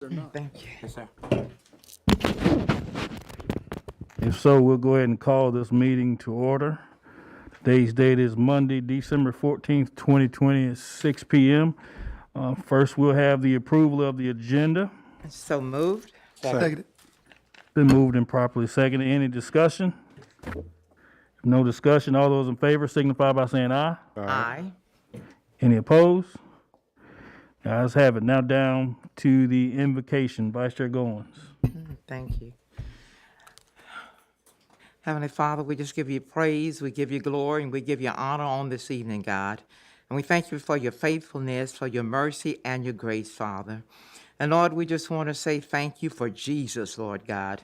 or not? Thank you. Yes, sir. If so, we'll go ahead and call this meeting to order. Today's date is Monday, December 14th, 2020 at 6 p.m. First, we'll have the approval of the agenda. So moved. Second. Been moved and properly seconded. Any discussion? If no discussion, all those in favor signify by saying aye. Aye. Any opposed? The ayes have it. Now down to the invocation. Vice Chair Goins. Thank you. Heavenly Father, we just give you praise, we give you glory, and we give you honor on this evening, God. And we thank you for your faithfulness, for your mercy, and your grace, Father. And Lord, we just want to say thank you for Jesus, Lord God.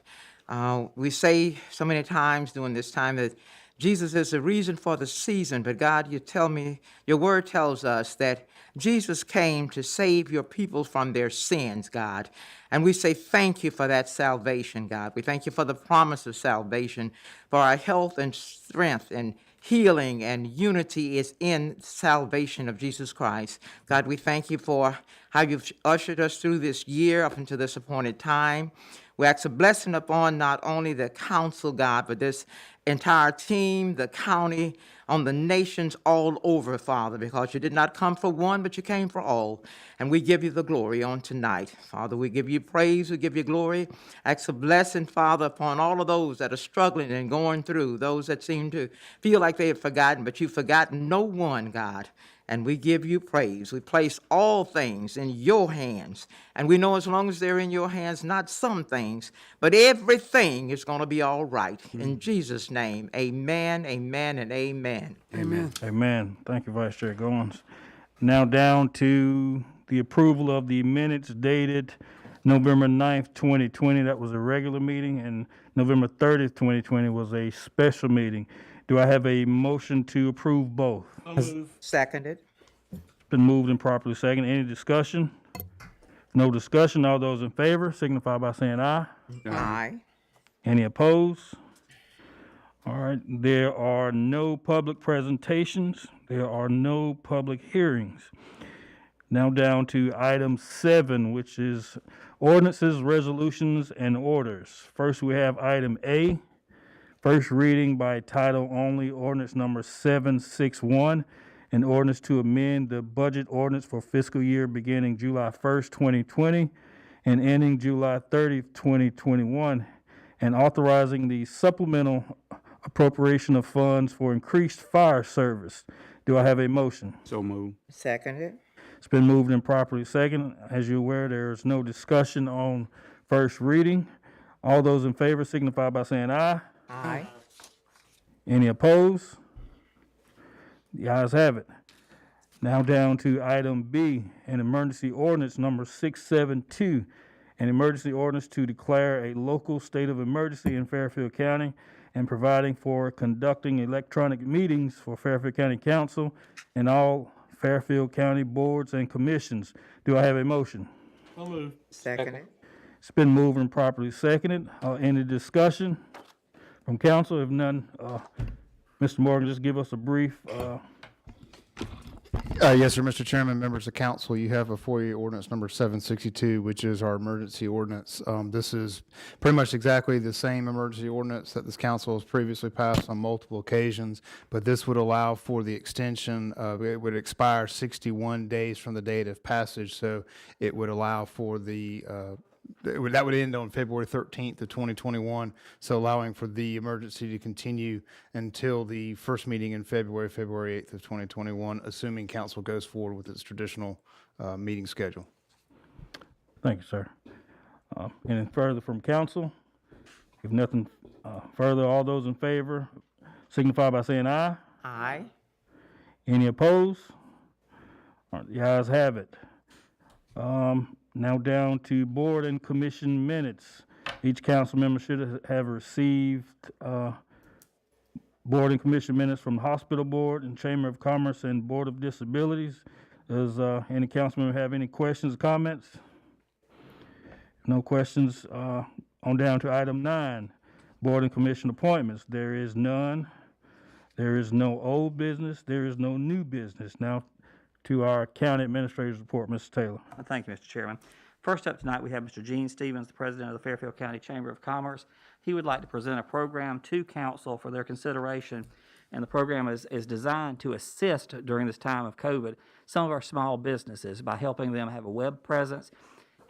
We say so many times during this time that Jesus is the reason for the season, but God, you tell me, your word tells us that Jesus came to save your people from their sins, God. And we say thank you for that salvation, God. We thank you for the promise of salvation, for our health and strength and healing and unity is in salvation of Jesus Christ. God, we thank you for how you've ushered us through this year up until this appointed time. We ask a blessing upon not only the council, God, but this entire team, the county, on the nations all over, Father, because you did not come for one, but you came for all. And we give you the glory on tonight. Father, we give you praise, we give you glory. Ask a blessing, Father, upon all of those that are struggling and going through, those that seem to feel like they have forgotten, but you've forgotten no one, God. And we give you praise. We place all things in your hands. And we know as long as they're in your hands, not some things, but everything is going to be all right. In Jesus' name, amen, amen, and amen. Amen. Amen. Thank you, Vice Chair Goins. Now down to the approval of the minutes dated November 9th, 2020. That was a regular meeting, and November 30th, 2020 was a special meeting. Do I have a motion to approve both? Seconded. Been moved and properly seconded. Any discussion? No discussion. All those in favor signify by saying aye. Aye. Any opposed? All right. There are no public presentations. There are no public hearings. Now down to item 7, which is ordinances, resolutions, and orders. First, we have item A, first reading by title only, ordinance number 761, an ordinance to amend the budget ordinance for fiscal year beginning July 1st, 2020, and ending July 30th, 2021, and authorizing the supplemental appropriation of funds for increased fire service. Do I have a motion? So moved. Seconded. It's been moved and properly seconded. As you're aware, there is no discussion on first reading. All those in favor signify by saying aye. Aye. Any opposed? The ayes have it. Now down to item B, an emergency ordinance number 672, an emergency ordinance to declare a local state of emergency in Fairfield County and providing for conducting electronic meetings for Fairfield County Council and all Fairfield County boards and commissions. Do I have a motion? Seconded. It's been moved and properly seconded. Any discussion from council? If none, Mr. Morgan, just give us a brief. Yes, sir, Mr. Chairman, members of council, you have before you ordinance number 762, which is our emergency ordinance. This is pretty much exactly the same emergency ordinance that this council has previously passed on multiple occasions, but this would allow for the extension it would expire 61 days from the date of passage, so it would allow for the that would end on February 13th of 2021, so allowing for the emergency to continue until the first meeting in February 8th of 2021, assuming council goes forward with its traditional meeting schedule. Thank you, sir. Any further from council? If nothing further, all those in favor signify by saying aye. Aye. Any opposed? All right, the ayes have it. Now down to board and commission minutes. Each council member should have received board and commission minutes from the Hospital Board and Chamber of Commerce and Board of Disabilities. Does any council member have any questions or comments? No questions. On down to item 9, board and commission appointments. There is none. There is no old business. There is no new business. Now to our county administrator's report, Mr. Taylor. Thank you, Mr. Chairman. First up tonight, we have Mr. Gene Stevens, the president of the Fairfield County Chamber of Commerce. He would like to present a program to council for their consideration, and the program is designed to assist during this time of COVID some of our small businesses by helping them have a web presence,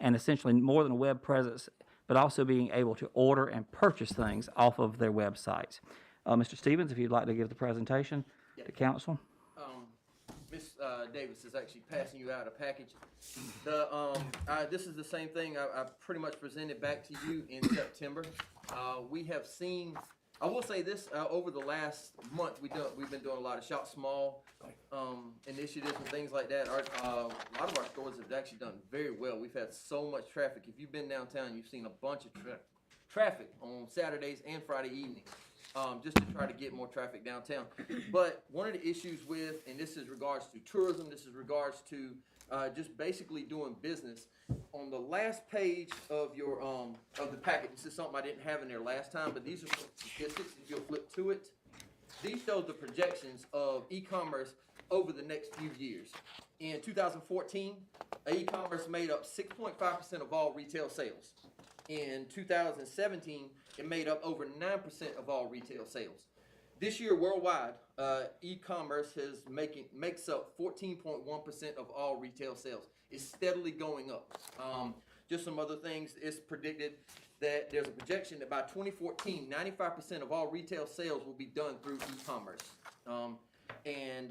and essentially more than a web presence, but also being able to order and purchase things off of their websites. Mr. Stevens, if you'd like to give the presentation to council. Ms. Davis is actually passing you out a package. This is the same thing I pretty much presented back to you in September. We have seen, I will say this, over the last month, we've been doing a lot of shop small initiatives and things like that. A lot of our stores have actually done very well. We've had so much traffic. If you've been downtown, you've seen a bunch of traffic on Saturdays and Friday evenings. Just to try to get more traffic downtown. But one of the issues with, and this is regards to tourism, this is regards to just basically doing business. On the last page of your of the packet, this is something I didn't have in there last time, but these are some statistics. If you'll flip to it, these show the projections of e-commerce over the next few years. In 2014, e-commerce made up 6.5% of all retail sales. In 2017, it made up over 9% of all retail sales. This year, worldwide, e-commerce makes up 14.1% of all retail sales. It's steadily going up. Just some other things. It's predicted that there's a projection that by 2014, 95% of all retail sales will be done through e-commerce. And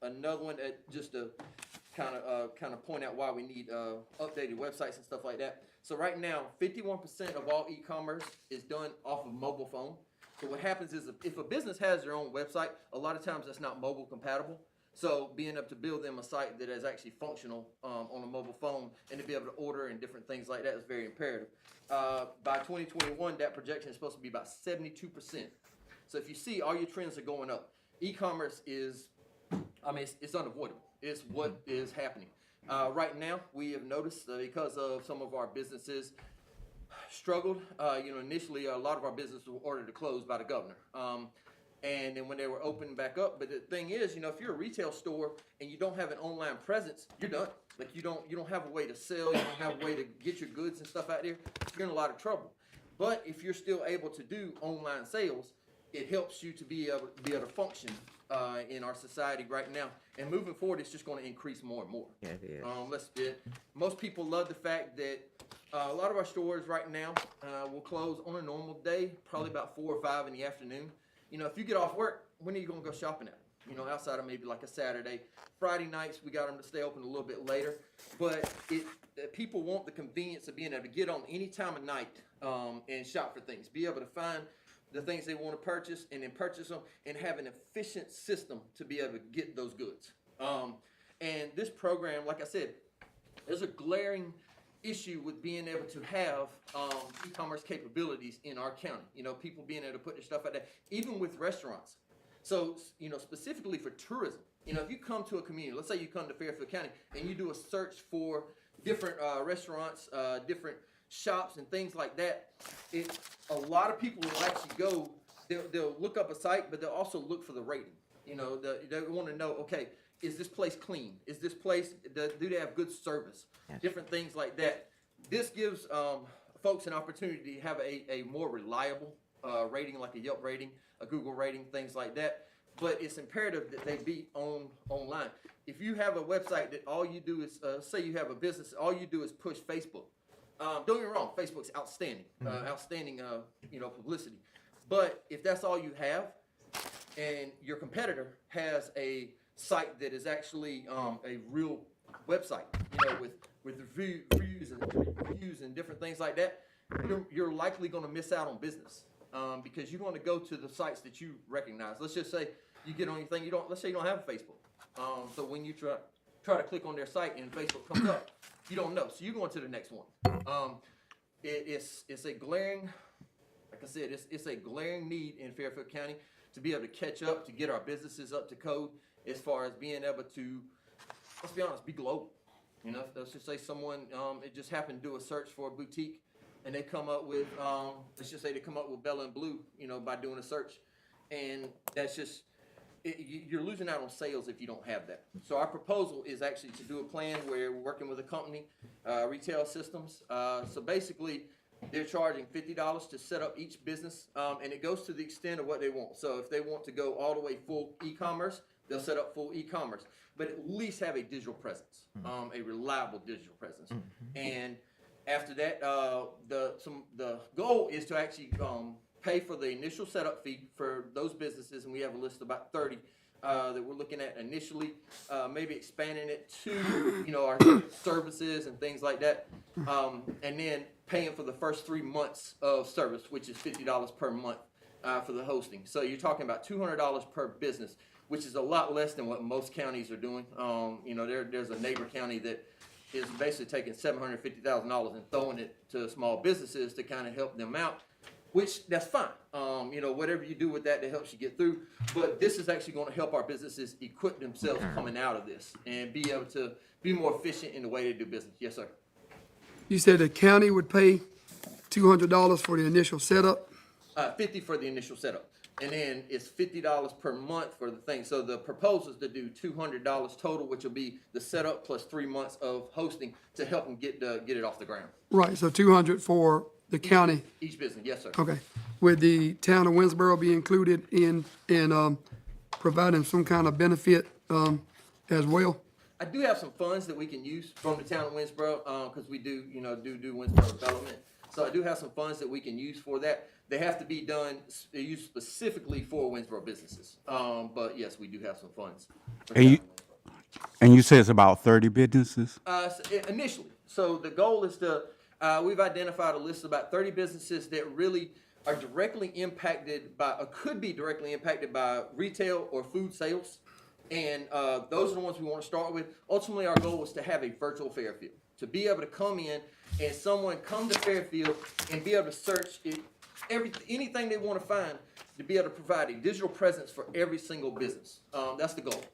another one, just to kind of point out why we need updated websites and stuff like that. So right now, 51% of all e-commerce is done off of mobile phone. So what happens is if a business has their own website, a lot of times that's not mobile compatible. So being able to build them a site that is actually functional on a mobile phone and to be able to order and different things like that is very imperative. By 2021, that projection is supposed to be about 72%. So if you see, all your trends are going up. E-commerce is, it's unavoidable. It's what is happening. Right now, we have noticed because of some of our businesses struggled. Initially, a lot of our businesses were ordered to close by the governor. And then when they were opening back up, but the thing is, if you're a retail store and you don't have an online presence, you're done. Like you don't have a way to sell, you don't have a way to get your goods and stuff out there, you're in a lot of trouble. But if you're still able to do online sales, it helps you to be able to function in our society right now. And moving forward, it's just going to increase more and more. Yeah, it is. Most people love the fact that a lot of our stores right now will close on a normal day, probably about 4 or 5 in the afternoon. If you get off work, when are you going to go shopping at? Outside of maybe like a Saturday. Friday nights, we got them to stay open a little bit later. But people want the convenience of being able to get on any time of night and shop for things. Be able to find the things they want to purchase and then purchase them and have an efficient system to be able to get those goods. And this program, like I said, there's a glaring issue with being able to have e-commerce capabilities in our county. People being able to put their stuff out there, even with restaurants. So, specifically for tourism, if you come to a community, let's say you come to Fairfield County and you do a search for different restaurants, different shops and things like that, a lot of people will actually go, they'll look up a site, but they'll also look for the rating. They want to know, okay, is this place clean? Is this place, do they have good service? Yes. Different things like that. This gives folks an opportunity to have a more reliable rating, like a Yelp rating, a Google rating, things like that. But it's imperative that they be online. If you have a website that all you do is, say you have a business, all you do is push Facebook. Don't get me wrong, Facebook's outstanding, outstanding publicity. But if that's all you have, and your competitor has a site that is actually a real website, with reviews and different things like that, you're likely going to miss out on business because you're going to go to the sites that you recognize. Let's just say you get on your thing, let's say you don't have a Facebook. So when you try to click on their site and Facebook comes up, you don't know. So you're going to the next one. It's a glaring, like I said, it's a glaring need in Fairfield County to be able to catch up, to get our businesses up to code as far as being able to, let's be honest, be global. Let's just say someone, it just happened to do a search for a boutique and they come up with, let's just say they come up with Bella and Blue, by doing a search. And that's just, you're losing out on sales if you don't have that. So our proposal is actually to do a plan where we're working with a company, Retail Systems. So basically, they're charging $50 to set up each business, and it goes to the extent of what they want. So if they want to go all the way full e-commerce, they'll set up full e-commerce, but at least have a digital presence, a reliable digital presence. And after that, the goal is to actually pay for the initial setup fee for those businesses, and we have a list of about 30 that we're looking at initially, maybe expanding it to, our services and things like that, and then paying for the first 3 months of service, which is $50 per month for the hosting. So you're talking about $200 per business, which is a lot less than what most counties are doing. There's a neighbor county that is basically taking $750,000 and throwing it to small businesses to kind of help them out, which that's fine. Whatever you do with that helps you get through. But this is actually going to help our businesses equip themselves coming out of this and be able to be more efficient in the way they do business. Yes, sir. You said the county would pay $200 for the initial setup? $50 for the initial setup. And then it's $50 per month for the thing. So the proposal is to do $200 total, which will be the setup plus 3 months of hosting to help them get it off the ground. Right, so 200 for the county. Each business, yes, sir. Okay. Would the town of Winsboro be included in providing some kind of benefit as well? I do have some funds that we can use from the town of Winsboro, because we do Winsboro development. So I do have some funds that we can use for that. They have to be used specifically for Winsboro businesses. But yes, we do have some funds. And you say it's about 30 businesses? Initially. So the goal is we've identified a list of about 30 businesses that really are directly impacted by, or could be directly impacted by retail or food sales. And those are the ones we want to start with. Ultimately, our goal is to have a virtual Fairfield, to be able to come in and someone come to Fairfield and be able to search anything they want to find, to be able to provide a digital presence for every single business. That's the goal.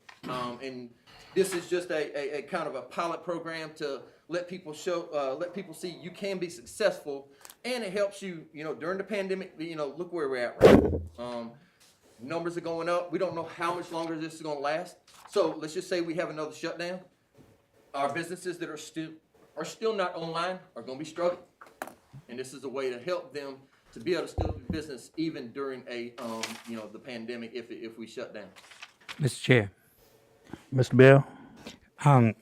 And this is just a kind of a pilot program to let people see you can be successful, and it helps you, during the pandemic, look where we're at right now. Numbers are going up. We don't know how much longer this is going to last. So let's just say we have another shutdown. Our businesses that are still not online are going to be struggling. And this is a way to help them to be able to still do business even during the pandemic if we shut down. Mr. Chair, Mr. Bell? a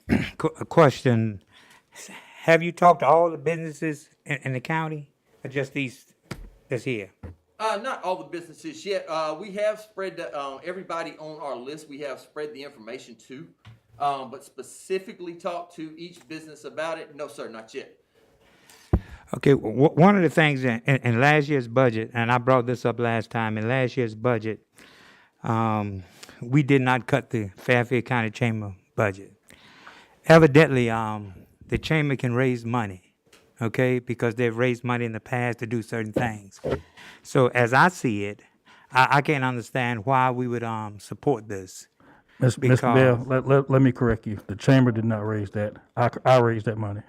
question. Have you talked to all the businesses in the county, or just these that's here? Not all the businesses yet. We have spread everybody on our list. We have spread the information to, but specifically talk to each business about it. No, sir, not yet. Okay, one of the things in last year's budget, and I brought this up last time, in last year's budget, we did not cut the Fairfield County Chamber budget. Evidently, the chamber can raise money, okay, because they've raised money in the past to do certain things. So as I see it, I can't understand why we would support this. Mr. Bell, let me correct you. The chamber did not raise that. I raised that money.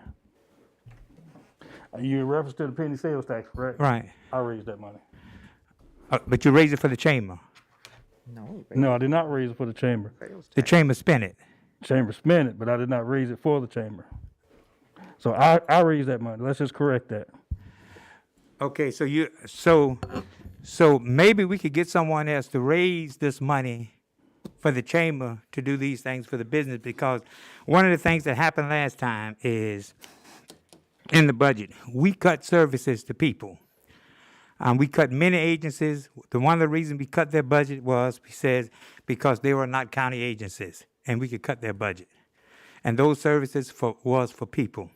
You in reference to the penny sales tax, correct? Right. I raised that money. But you raised it for the chamber. No, I did not raise it for the chamber. The chamber spent it. Chamber spent it, but I did not raise it for the chamber. So I raised that money. Let's just correct that. Okay, so maybe we could get someone else to raise this money for the chamber to do these things for the business, because one of the things that happened last time is in the budget, we cut services to people. We cut many agencies. One of the reasons we cut their budget was, because they were not county agencies, and we could cut their budget. And those services was for people.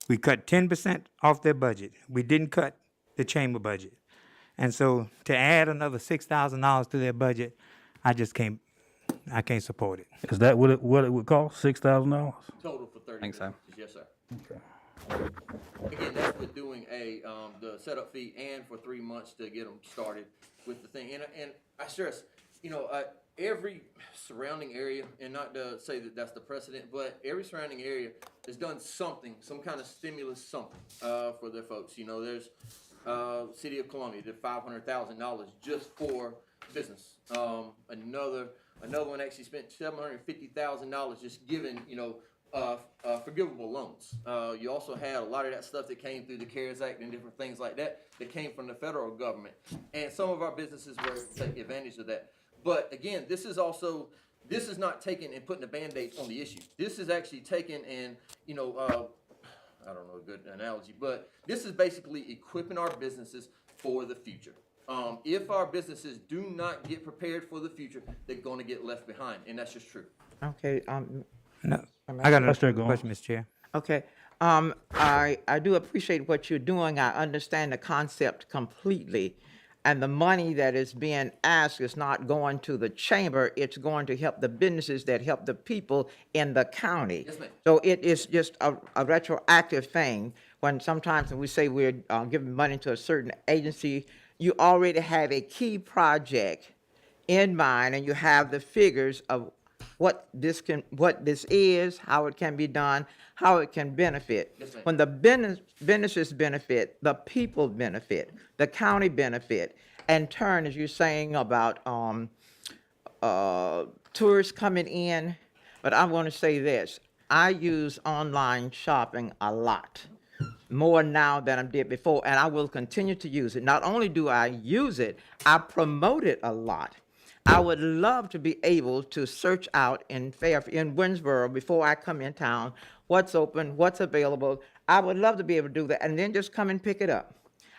We cut 10% off their budget. We didn't cut the chamber budget. And so to add another $6,000 to their budget, I can't support it. Is that what it would cost? $6,000? Total for 30 Think so. businesses. Yes, sir. Okay. Again, that's with doing the setup fee and for 3 months to get them started with the thing. And I stress, every surrounding area, and not to say that that's the precedent, but every surrounding area has done something, some kind of stimulus, something for their folks. There's City of Columbia did $500,000 just for business. Another one actually spent $750,000 just giving, forgivable loans. You also had a lot of that stuff that came through the CARES Act and different things like that came from the federal government. And some of our businesses were able to take advantage of that. But again, this is not taking and putting a Band-Aid on the issue. This is actually taking and, I don't know a good analogy, but this is basically equipping our businesses for the future. If our businesses do not get prepared for the future, they're going to get left behind, and that's just true. Okay, No, I got Let's start another going. question, Mr. Chair. okay. I do appreciate what you're doing. I understand the concept completely. And the money that is being asked is not going to the chamber, it's going to help the businesses that help the people in the county. Yes, ma'am. So it is just a retroactive thing, when sometimes when we say we're giving money to a certain agency, you already have a key project in mind, and you have the figures of what this is, how it can be done, how it can benefit. Yes, ma'am. When the businesses benefit, the people benefit, the county benefit. In turn, as you're saying about tourists coming in, but I want to say this: I use online shopping a lot, more now than I did before, and I will continue to use it. Not only do I use it, I promote it a lot. I would love to be able to search out in Fairfield, in Winsboro, before I come in town, what's open, what's available. I would love to be able to do that, and then just come and pick it up.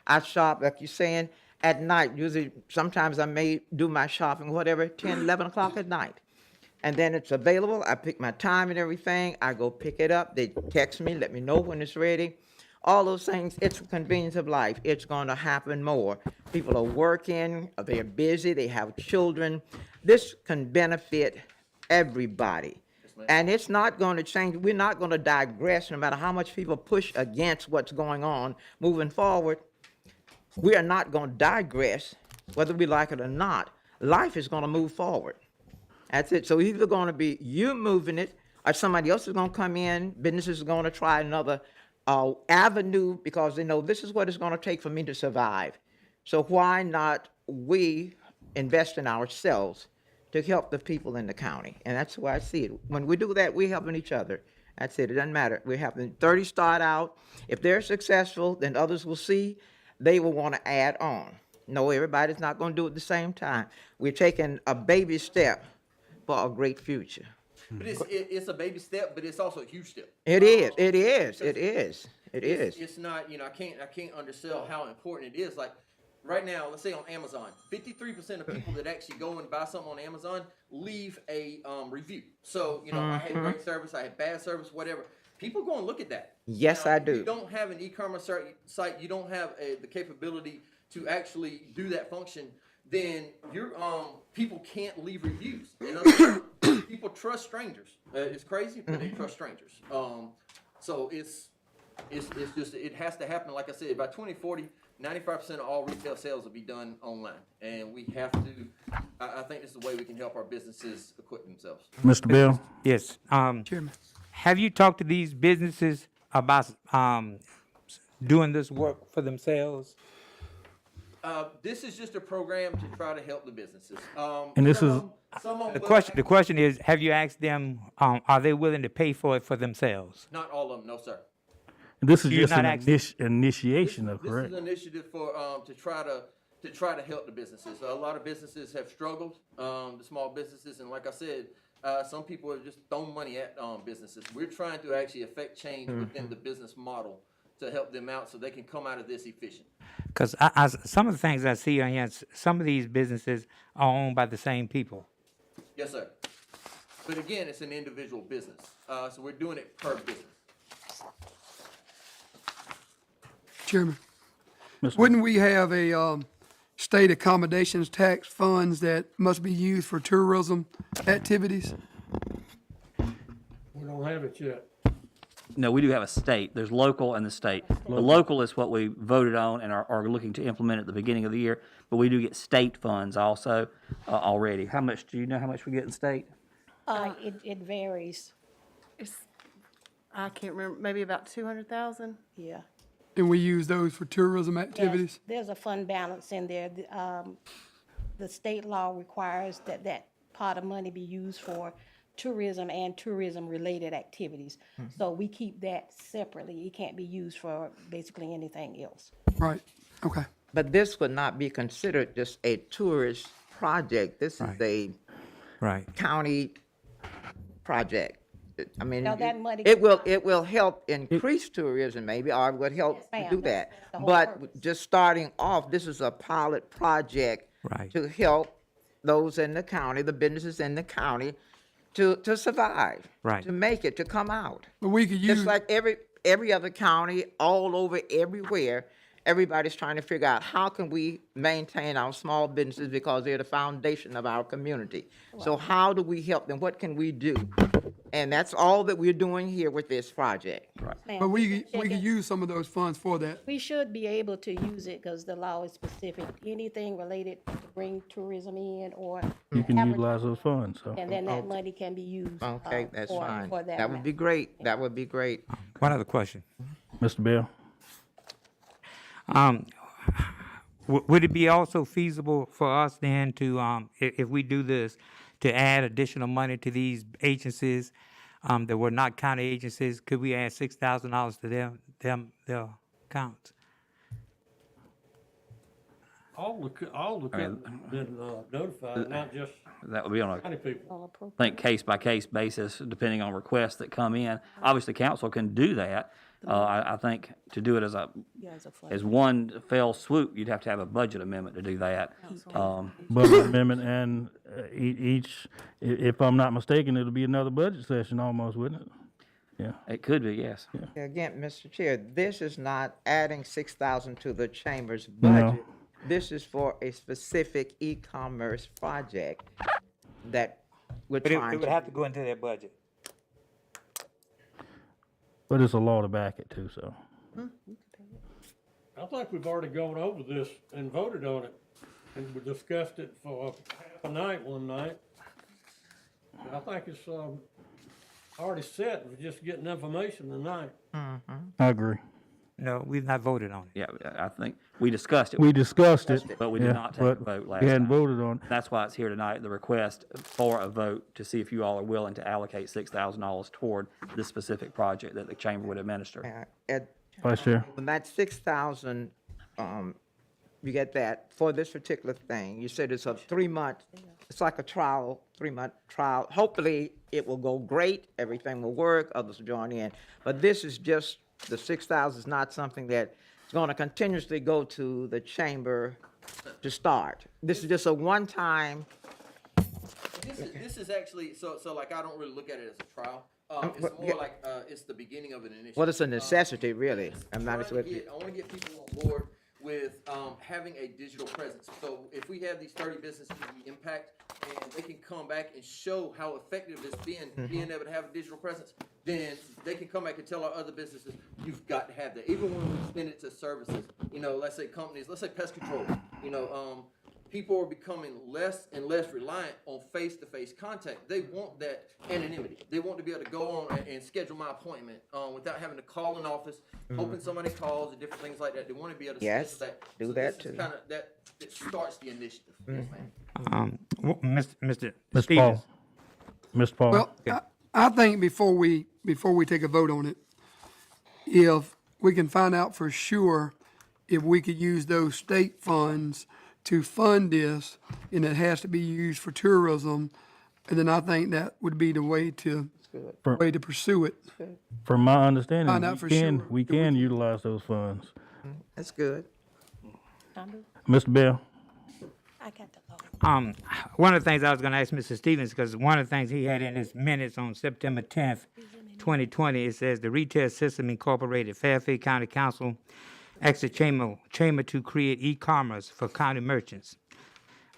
I shop, like you're saying, at night. Usually, sometimes I may do my shopping, whatever, 10, 11 o'clock at night. And then it's available. I pick my time and everything. I go pick it up. They text me, let me know when it's ready. All those things, it's the convenience of life. It's going to happen more. People are working, they're busy, they have children. This can benefit everybody. And it's not going to change. We're not going to digress no matter how much people push against what's going on moving forward. We are not going to digress, whether we like it or not. Life is going to move forward. That's it. So either going to be you moving it, or somebody else is going to come in. Businesses are going to try another avenue, because they know this is what it's going to take for me to survive. So why not we invest in ourselves to help the people in the county? And that's the way I see it. When we do that, we're helping each other. That's it. It doesn't matter. We're helping 30 start out. If they're successful, then others will see. They will want to add on. No, everybody's not going to do it at the same time. We're taking a baby step for a great future. But it's a baby step, but it's also a huge step. It is. It is. It is. It is. It's not, I can't undersell how important it is. Like right now, let's say on Amazon, 53% of people that actually go and buy something on Amazon leave a review. So, I had great service, I had bad service, whatever. People go and look at that. Yes, Now, I if do. you don't have an e-commerce site, you don't have the capability to actually do that function, then your people can't leave reviews. People trust strangers. It's crazy, but they trust strangers. So it's just, it has to happen. Like I said, by 2040, 95% of all retail sales will be done online, and we have to. I think this is the way we can help our businesses equip themselves. Mr. Bell? Yes. Chairman. Have you talked to these businesses about doing this work for themselves? This is just a program to try to help the businesses. And this is- The question is, have you asked them, are they willing to pay for it for themselves? Not all of them, no, sir. This is You're just not an initiation, though, This correct? is an initiative for to try to help the businesses. A lot of businesses have struggled, the small businesses, and like I said, some people are just throwing money at businesses. We're trying to actually affect change within the business model to help them out so they can come out of this efficient. Because some of the things I see on here, some of these businesses are owned by the same people. Yes, sir. But again, it's an individual business, so we're doing it per business. Chairman, wouldn't we have a state accommodations tax funds that must be used for tourism activities? We don't have it yet. No, we do have a state. There's local and the state. The local is what we voted on and are looking to implement at the beginning of the year, but we do get state funds also already. How much, do you know how much we get in state? It varies, I can't remember, maybe about 200,000? yeah. And we use those for tourism activities? There's a fund balance in there. the state law requires that that pot of money be used for tourism and tourism-related activities. So we keep that separately. It can't be used for basically anything else. Right, okay. But this would not be considered just a tourist project. This is a Right. county project. I mean, Now, that money- it will help increase tourism maybe, or it would help Yes, ma'am. do That's that. the whole But purpose. just starting off, this is a pilot project Right. to help those in the county, the businesses in the county, to survive. Right. To make it, to come out. But we could use, Just like every other county, all over, everywhere, everybody's trying to figure out how can we maintain our small businesses because they're the foundation of our community. So how do we help them? What can we do? And that's all that we're doing here with this project. Ma'am, but we check could it. use some of those funds for that. We should be able to use it because the law is specific. Anything related to bring tourism in or. You can advertise- utilize those funds, so. And then that money can be used. Okay, that's for fine. that That would amount. be great. That would be great. One other question. Mr. Bell? Would it be also feasible for us then to, if we do this, to add additional money to these agencies that were not county agencies? Could we add $6,000 to their accounts? All the companies been notified, not just That would be on a, county people. All approved. I think, case-by-case basis, depending on requests that come in. Obviously, council can do that. I think to do it as as one fell swoop, you'd have to have a budget amendment to do that. Budget amendment and if I'm not mistaken, it'll be another budget session almost, wouldn't it? Yeah. It could be, yes. Again, Mr. Chair, this is not adding 6,000 to the chamber's No. budget. This is for a specific e-commerce project that we're But it trying would to. have to go into their budget. But it's a law to back it too, so. I think we've already gone over this and voted on it, and we discussed it for half a night one night. And I think it's, already set, we're just getting information tonight. I agree. No, we've not voted on it. Yeah, I think we discussed it. We discussed it. But we did yeah, not take a but vote last We hadn't time. voted on it. That's why it's here tonight, the request for a vote to see if you all are willing to allocate $6,000 toward this specific project that the chamber would administer. Vice Chair. When that 6,000, you get that for this particular thing. You said it's a 3-month, it's like a trial, 3-month trial. Hopefully, it will go great, everything will work, others will join in. But this is just, the 6,000 is not something that is going to continuously go to the chamber to start. This is just a one-time. This is actually, so like, I don't really look at it as a trial. It's but- more yeah. like, it's the beginning of an initiative. Well, it's a necessity, really. I'm not I want to get people on board with having a digital presence. So if we have these 30 businesses we impact, and they can come back and show how effective it's been being able to have a digital presence, then they can come back and tell our other businesses, you've got to have that. Even when we extend it to services, let's say companies, let's say pest control, people are becoming less and less reliant on face-to-face contact. They want that anonymity. They want to be able to go on and schedule my appointment without having to call an office, hoping somebody calls and different things like that. They want to be able to Yes, schedule that. do So that this is too. kinda, it starts the initiative. Yes, ma'am. Mr. Mr. Stevens. Paul. Mr. Paul. Well, I think before we take a vote on it, if we can find out for sure if we could use those state funds to fund this, and it has to be used for tourism, and then I think that would be the way to pursue it. From my understanding, Find out for sure. we can utilize those funds. That's good. Mr. Bell. I got the vote. One of the things I was going to ask Mr. Stevens, because one of the things he had in his minutes on September 10th, 2020, it says the Retail System Incorporated Fairfield County Council asked the chamber to create e-commerce for county merchants.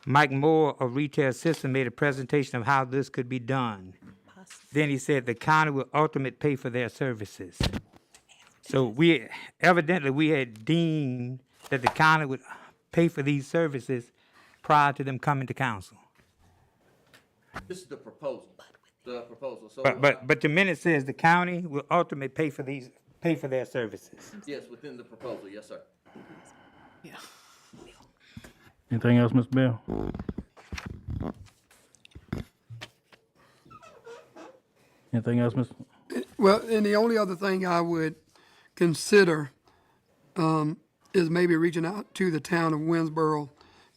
Mike Moore of Retail System made a presentation of how this could be done. Then he said the county will ultimately pay for their services. So we had deemed that the county would pay for these services prior to them coming to council. This is the proposal. So, But the minute says the county will ultimately pay for their services. yes, within the proposal, yes, sir. Anything else, Mr. Bell? Anything else, Mr.? Well, and the only other thing I would consider is maybe reaching out to the town of Winsboro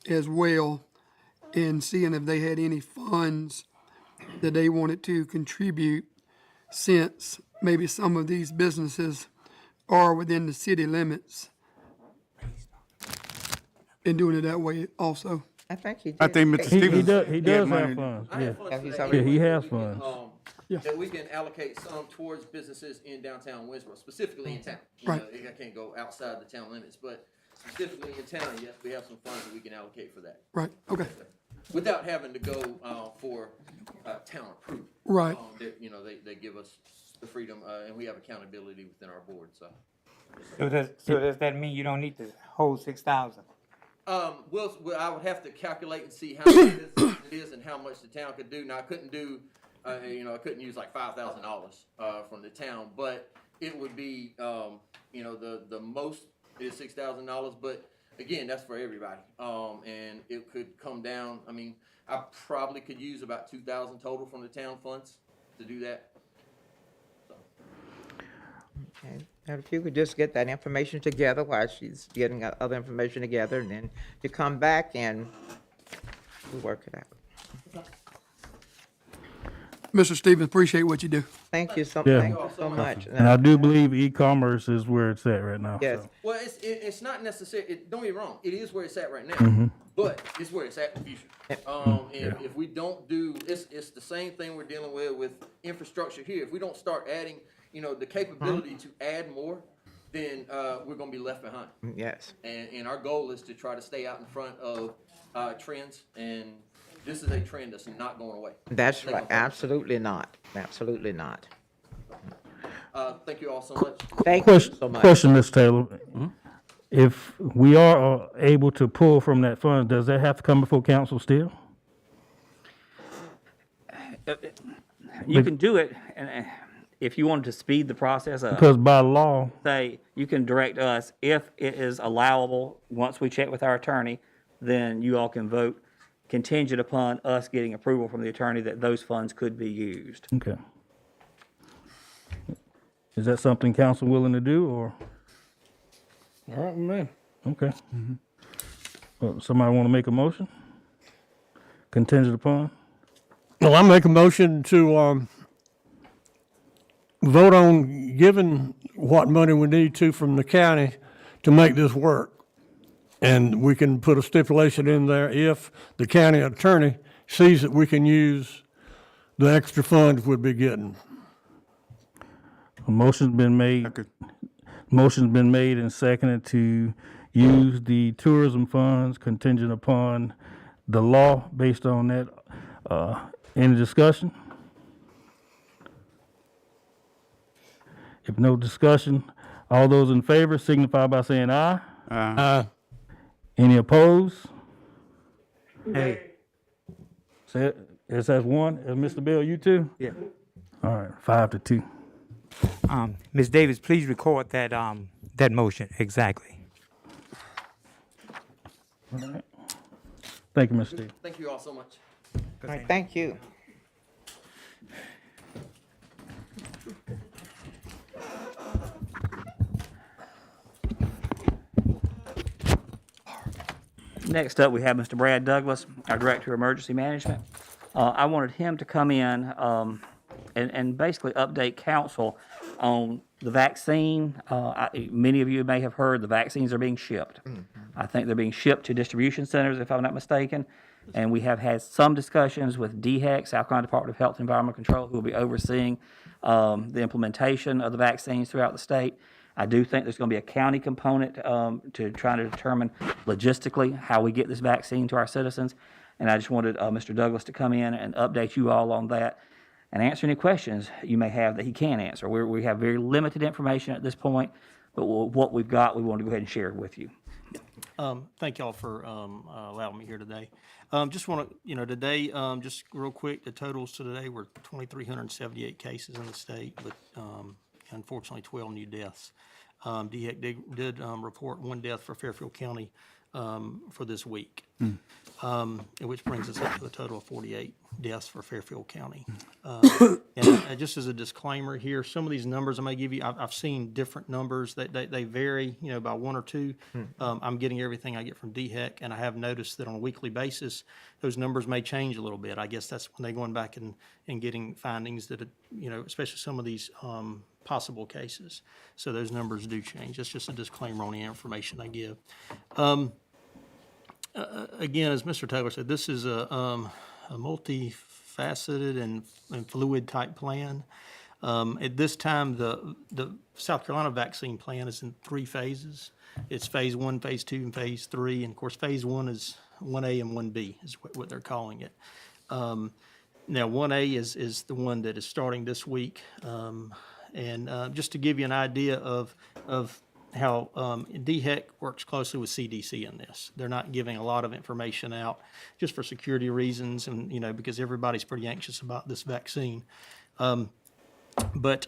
as well and seeing if they had any funds that they wanted to contribute, since maybe some of these businesses are within the city limits, and doing it that way also. I think he did. I think Mr. He Stevens. does, he had does money. have funds, I yeah. have funds Yeah, for he's that. already- Yeah, he has We can, funds. That we can allocate some towards businesses in downtown Winsboro, specifically in town. You Right. know, I can't go outside the town limits, but specifically in town, yes, we have some funds that we can allocate for that. Right, okay, Without having to go, for, town approval. right. You know, they give us the freedom, and we have accountability within our board, so. So does that mean you don't need the whole 6,000? Well, I would have to calculate and see how many businesses it is and how much the town could do. Now, I couldn't do, I couldn't use like $5,000, from the town, but it would be, the most is $6,000, but again, that's for everybody. And it could come down, I probably could use about 2,000 total from the town funds to do that. Okay. And if you could just get that information together while she's getting other information together, and then you come back and we'll work it out. Mr. Stevens, appreciate what you do. Thank you so, Yeah. thank you so much. And I do believe e-commerce is where it's at right now, Yes, so. Well, it's not necessary, don't get me wrong, it is where it's at right now, but it's where it's at in the future. If we don't do, it's the same thing we're dealing with infrastructure here. If we don't start adding, the capability to add more, then, we're gonna be left behind. yes. And our goal is to try to stay out in front of, trends, and this is a trend that's not going away. That's right, absolutely not, absolutely not. Thank you all so much. Thank you Question, so much. question, Ms. Taylor. If we are able to pull from that fund, does that have to come before council still? You can do it, and if you wanted to speed the process up, Because by law, say, you can direct us, if it is allowable, once we check with our attorney, then you all can vote contingent upon us getting approval from the attorney that those funds could be used. okay. Is that something council willing to do, or? All right, man. Okay. Well, somebody want to make a motion? Contingent upon? Well, I make a motion to, vote on giving what money we need to from the county to make this work. And we can put a stipulation in there if the county attorney sees that we can use the extra funds we'd be getting. A motion's been made. Okay. Motion's been made and seconded to use the tourism funds contingent upon the law based on that. Any discussion? If no discussion, all those in favor signify by saying aye. Any opposed? Hey, Say it, it says one. Mr. Bill, you too? yeah. All right, 5-2. Ms. Davis, please record that, that motion, exactly. All right. Thank you, Mr. Steve. Thank you all so much. All right, thank you. Next up, we have Mr. Brad Douglas, our Director of Emergency Management. I wanted him to come in and basically update council on the vaccine. Many of you may have heard the vaccines are being shipped. I think they're being shipped to distribution centers, if I'm not mistaken. And we have had some discussions with DHEC, South Carolina Department of Health and Environmental Control, who will be overseeing the implementation of the vaccines throughout the state. I do think there's going to be a county component to trying to determine logistically how we get this vaccine to our citizens. And I just wanted Mr. Douglas to come in and update you all on that and answer any questions you may have that he can answer. We have very limited information at this point, but what we've got, we want to go ahead and share with you. Thank y'all for allowing me here today. Just want to, today, just real quick, the totals to today were 2,378 cases in the state, but unfortunately 12 new deaths. DHEC did report one death for Fairfield County for this week. Which brings us up to a total of 48 deaths for Fairfield County. And just as a disclaimer here, some of these numbers I may give you, I've seen different numbers. They vary, by one or two. I'm getting everything I get from DHEC, and I have noticed that on a weekly basis, those numbers may change a little bit. I guess that's when they're going back and getting findings that, especially some of these possible cases. So those numbers do change. That's just a disclaimer on the information I give. Again, as Mr. Taylor said, this is a multifaceted and fluid type plan. At this time, the South Carolina vaccine plan is in 3 phases. It's phase 1, phase 2, and phase 3. And of course, phase 1 is 1A and 1B is what they're calling it. Now, 1A is the one that is starting this week. And just to give you an idea of how DHEC works closely with CDC in this. They're not giving a lot of information out just for security reasons and, because everybody's pretty anxious about this vaccine. But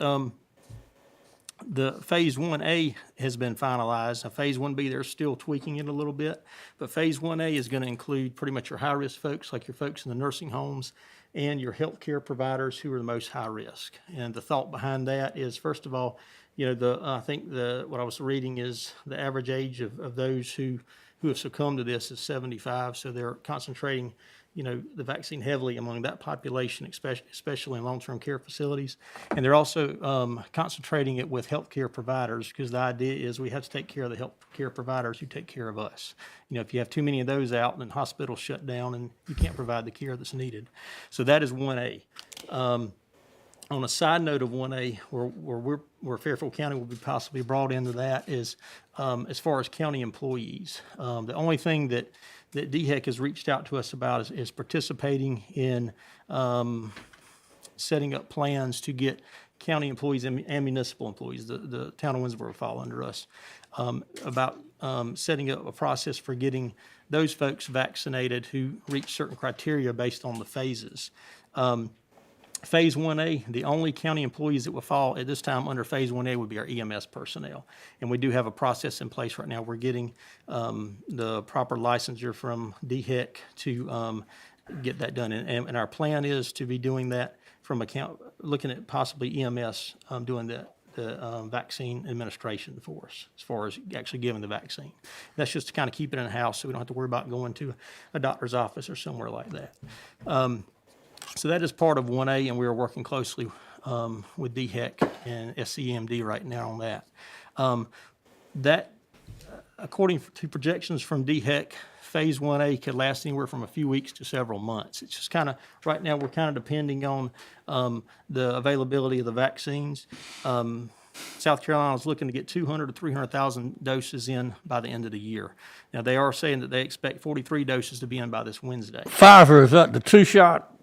the phase 1A has been finalized. Now, phase 1B, they're still tweaking it a little bit, but phase 1A is going to include pretty much your high-risk folks, like your folks in the nursing homes and your healthcare providers who are the most high risk. And the thought behind that is, first of all, I think what I was reading is the average age of those who have succumbed to this is 75. So they're concentrating, the vaccine heavily among that population, especially in long-term care facilities. And they're also concentrating it with healthcare providers because the idea is we have to take care of the healthcare providers who take care of us. If you have too many of those out, then hospitals shut down and you can't provide the care that's needed. So that is 1A. On a side note of 1A, where Fairfield County will be possibly brought into that is as far as county employees. The only thing that DHEC has reached out to us about is participating in setting up plans to get county employees and municipal employees, the town of Winsboro fall under us, about setting up a process for getting those folks vaccinated who reach certain criteria based on the phases. Phase 1A, the only county employees that will fall at this time under Phase 1A would be our EMS personnel. And we do have a process in place right now. We're getting the proper licensure from DHEC to get that done. And our plan is to be doing that from looking at possibly EMS doing the vaccine administration for us as far as actually giving the vaccine. That's just to kind of keep it in-house so we don't have to worry about going to a doctor's office or somewhere like that. So that is part of 1A, and we are working closely with DHEC and SCMD right now on that. That, according to projections from DHEC, Phase 1A could last anywhere from a few weeks to several months. It's just kind of, right now, we're kind of depending on the availability of the vaccines. South Carolina is looking to get 200 to 300,000 doses in by the end of the year. Now, they are saying that they expect 43 doses to be in by this Wednesday. Pfizer, is that the 2-shot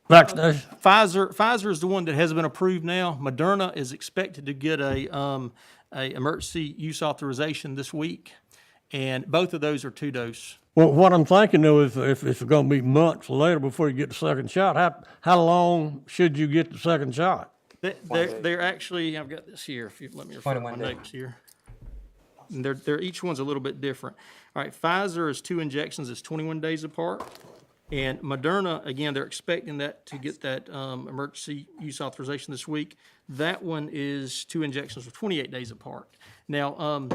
vaccination? Pfizer is the one that has been approved now. Moderna is expected to get a emergency use authorization this week, and both of those are 2-dose. Well, what I'm thinking though is if it's gonna be months later before you get the second shot, how long should you get the second shot? They're actually, I've got this here, if you let me refer to my notes here. And they're each one's a little bit different. All right, Pfizer is 2 injections, it's 21 days apart. And Moderna, again, they're expecting that to get that emergency use authorization this week. That one is 2 injections for 28 days apart. Now,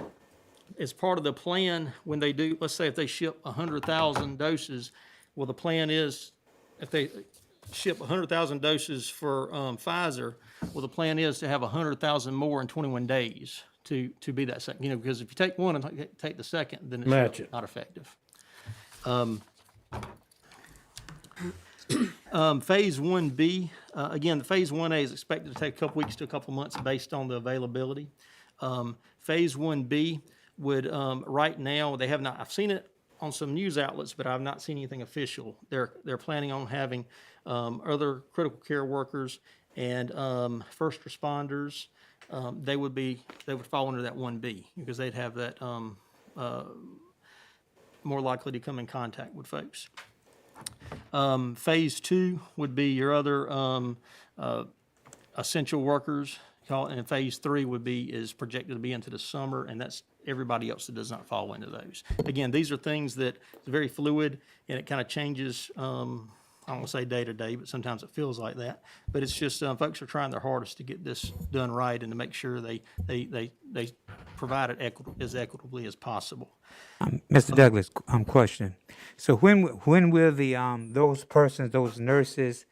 as part of the plan, when they do, let's say if they ship 100,000 doses, well, the plan is if they ship 100,000 doses for Pfizer, well, the plan is to have 100,000 more in 21 days to be that second. Because if you take one and take the second, then it's not effective. Phase 1B, again, the Phase 1A is expected to take a couple weeks to a couple months based on the availability. Phase 1B would, right now, they have not, I've seen it on some news outlets, but I've not seen anything official. They're planning on having other critical care workers and first responders. They would fall under that 1B because they'd have that more likely to come in contact with folks. Phase 2 would be your other essential workers, and phase 3 is projected to be into the summer, and that's everybody else that does not fall into those. Again, these are things that is very fluid, and it kind of changes, I don't want to say day to day, but sometimes it feels like that. But it's just, folks are trying their hardest to get this done right and to make sure they provide it as equitably as possible. Mr. Douglas, question. So when will the those persons, those nurses,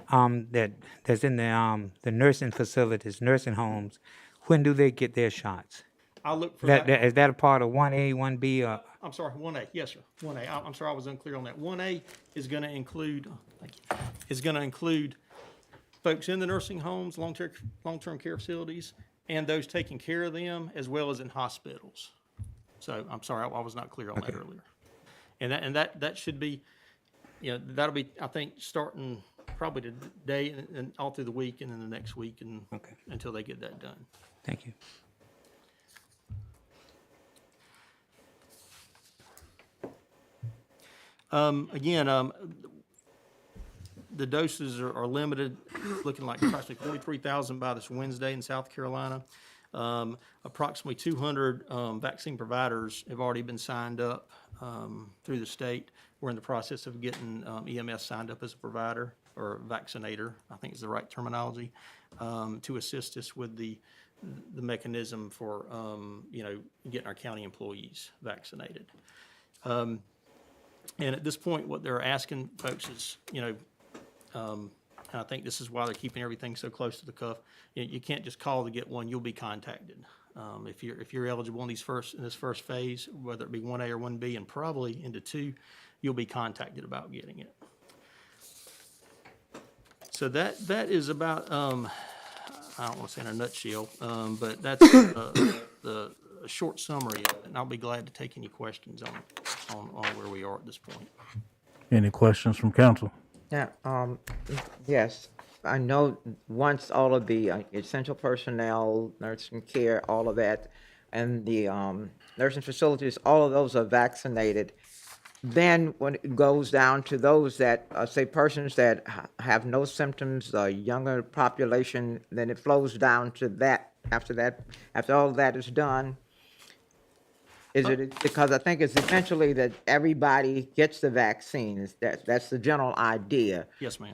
that's in the nursing facilities, nursing homes, when do they get their shots? I'll look for That, that. is that a part of 1A, 1B, or? I'm sorry, 1A, yes, sir, 1A. I'm sorry, I was unclear on that. 1A is going to include, thank you, is going to include folks in the nursing homes, long-term care facilities, and those taking care of them, as well as in hospitals. So I'm sorry, I was not clear on that earlier. And that should be, that'll be, I think, starting probably today and all through the week and then the next week and until they get that done. Thank you. Again, the doses are limited, looking like approximately 43,000 by this Wednesday in South Carolina. Approximately 200 vaccine providers have already been signed up through the state. We're in the process of getting EMS signed up as a provider or vaccinator, I think is the right terminology, to assist us with the mechanism for getting our county employees vaccinated. And at this point, what they're asking folks is, and I think this is why they're keeping everything so close to the cuff. You can't just call to get one; you'll be contacted. If you're eligible in this first phase, whether it be 1A or 1B, and probably into 2, you'll be contacted about getting it. So that is about, I don't want to say in a nutshell, but that's the a short summary of it, and I'll be glad to take any questions on where we are at this point. Any questions from council? Yeah, yes, I know once all of the essential personnel, nursing care, all of that, and the nursing facilities, all of those are vaccinated. Then when it goes down to those that, say, persons that have no symptoms, a younger population, then it flows down to that, after all of that is done. Is it, because I think it's essentially that everybody gets the vaccine, that's the general idea. Yes, ma'am.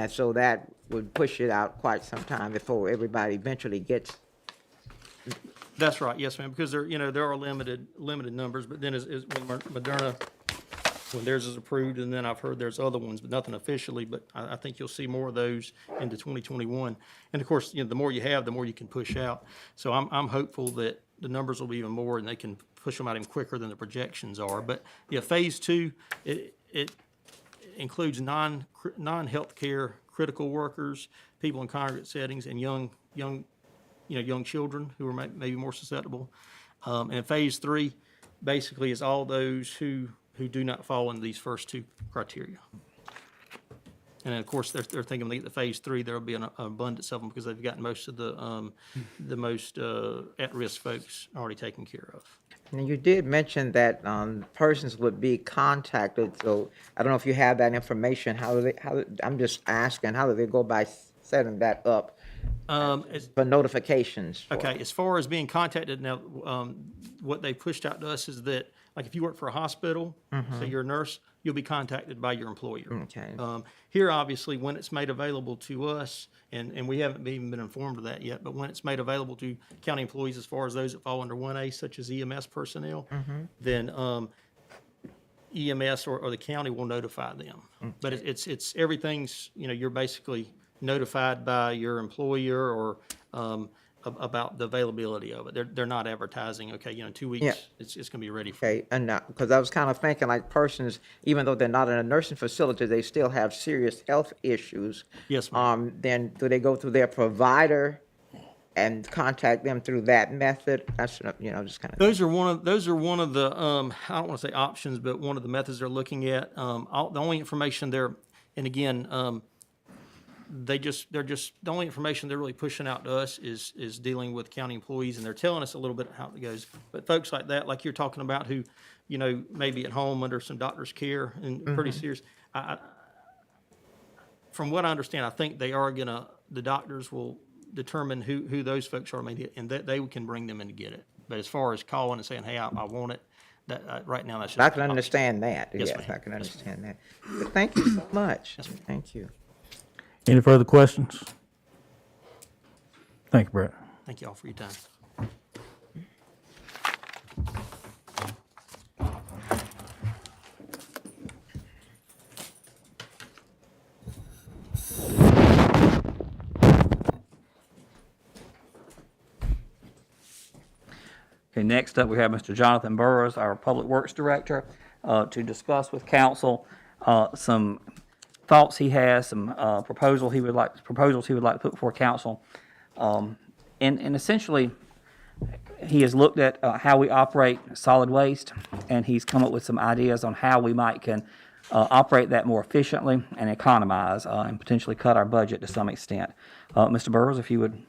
So that would push it out quite some time before everybody eventually gets. That's right, yes, ma'am, because there are limited numbers, but then as when Moderna, when theirs is approved, and then I've heard there's other ones, but nothing officially, but I think you'll see more of those into 2021. And of course, the more you have, the more you can push out. So I'm hopeful that the numbers will be even more and they can push them out even quicker than the projections are. But yeah, phase 2, it includes non-healthcare critical workers, people in congregate settings, and young children who are maybe more susceptible. And phase 3 basically is all those who do not fall into these first 2 criteria. And of course, they're thinking when they get to phase 3, there'll be an abundance of them because they've got most of the most at-risk folks already taken care of. And you did mention that persons would be contacted, so I don't know if you have that information. I'm just asking, how do they go by setting that up for notifications? Okay, as far as being contacted now, what they pushed out to us is that, like, if you work for a hospital, say you're a nurse, you'll be contacted by your employer. Okay. Here, obviously, when it's made available to us, and we haven't even been informed of that yet, but when it's made available to county employees as far as those that fall under 1A, such as EMS personnel, then EMS or the county will notify them. But it's everything's, you're basically notified by your employer or about the availability of it. They're not advertising, okay, in 2 weeks, Yeah. it's going to be ready for Okay, and because I was kind of thinking like persons, even though they're not in a nursing facility, they still have serious health issues. Yes, ma'am. Then do they go through their provider and contact them through that method? That's, just kind of. Those are one of the I don't want to say options, but one of the methods they're looking at. The only information there, and again, they're just the only information they're really pushing out to us is dealing with county employees, and they're telling us a little bit how it goes. But folks like that, like you're talking about, who maybe at home under some doctor's care and pretty serious. From what I understand, I think they are the doctors will determine who those folks are, maybe, and that they can bring them in to get it. But as far as calling and saying, hey, I want it, that, right now, that's just. I can understand that. Yes, Yes, ma'am. I can Yes, understand that. But thank you so much. Thank you. Any further questions? Thank you, Brett. Thank you all for your time. Okay, next up, we have Mr. Jonathan Burrows, our Public Works Director, to discuss with council some thoughts he has, some proposals he would like to put before council. And essentially, he has looked at how we operate solid waste, and he's come up with some ideas on how we can operate that more efficiently and economize and potentially cut our budget to some extent. Mr. Burrows, if you would.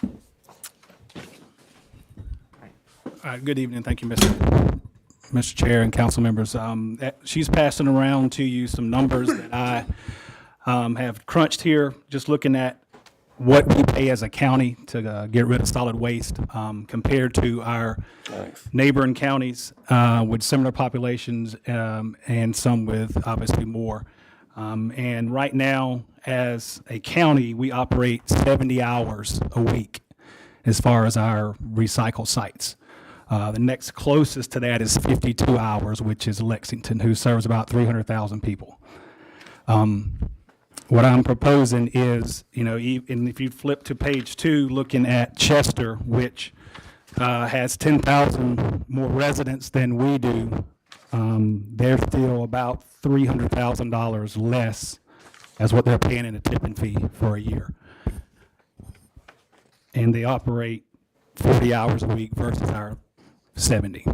All right, good evening. Thank you, Mr. Chair and council members. She's passing around to you some numbers that I have crunched here, just looking at what we pay as a county to get rid of solid waste compared to our neighboring counties with similar populations and some with obviously more. And right now, as a county, we operate 70 hours a week as far as our recycle sites. The next closest to that is 52 hours, which is Lexington, who serves about 300,000 people. What I'm proposing is, and if you flip to page 2, looking at Chester, which has 10,000 more residents than we do, they're still about $300,000 less as what they're paying in a tipping fee for a year. And they operate 40 hours a week versus our 70.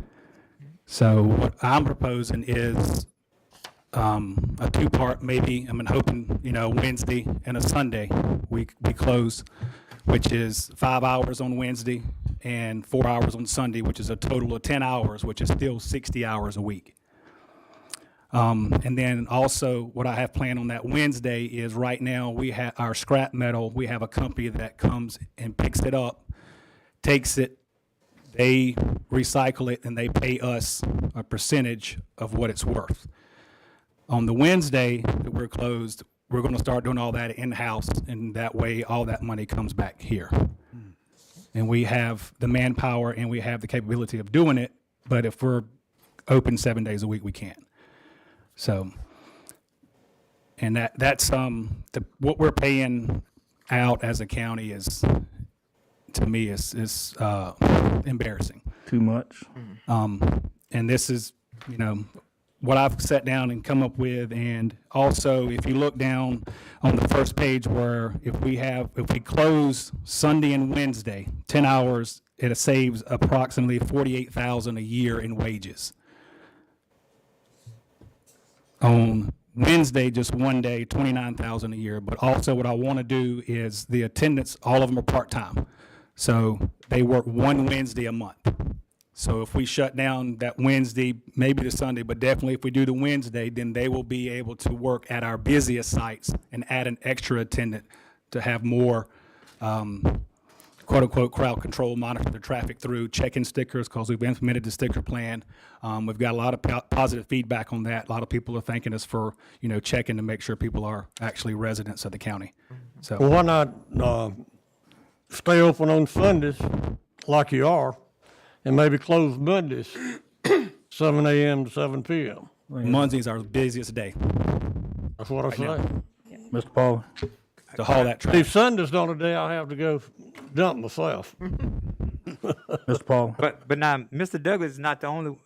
So what I'm proposing is a two-part, maybe, I'm hoping, Wednesday and a Sunday we close, which is 5 hours on Wednesday and 4 hours on Sunday, which is a total of 10 hours, which is still 60 hours a week. And then also what I have planned on that Wednesday is right now we have our scrap metal, we have a company that comes and picks it up, takes it, they recycle it, and they pay us a percentage of what it's worth. On the Wednesday that we're closed, we're going to start doing all that in-house, and that way all that money comes back here. And we have the manpower and we have the capability of doing it, but if we're open 7 days a week, we can't. So, and that's what we're paying out as a county is, to me, is embarrassing. Too much. And this is, what I've sat down and come up with. And also, if you look down on the first page where if we close Sunday and Wednesday, 10 hours, it saves approximately $48,000 a year in wages. On Wednesday, just one day, $29,000 a year. But also what I want to do is the attendants, all of them are part-time. So they work one Wednesday a month. So if we shut down that Wednesday, maybe the Sunday, but definitely if we do the Wednesday, then they will be able to work at our busiest sites and add an extra attendant to have more quote-unquote crowd control, monitor the traffic through, check-in stickers, because we've implemented the sticker plan. We've got a lot of positive feedback on that. A lot of people are thanking us for, checking to make sure people are actually residents of the county. So, Well, why not stay open on Sundays like you are, and maybe close Mondays, 7 a.m. to 7 p.m.? Monday's our busiest day That's what I say. Mr. Paul? to haul that See, traffic. Sunday's the only day I have to go dump myself. Mr. Paul? But now, Mr. Douglas is not the only,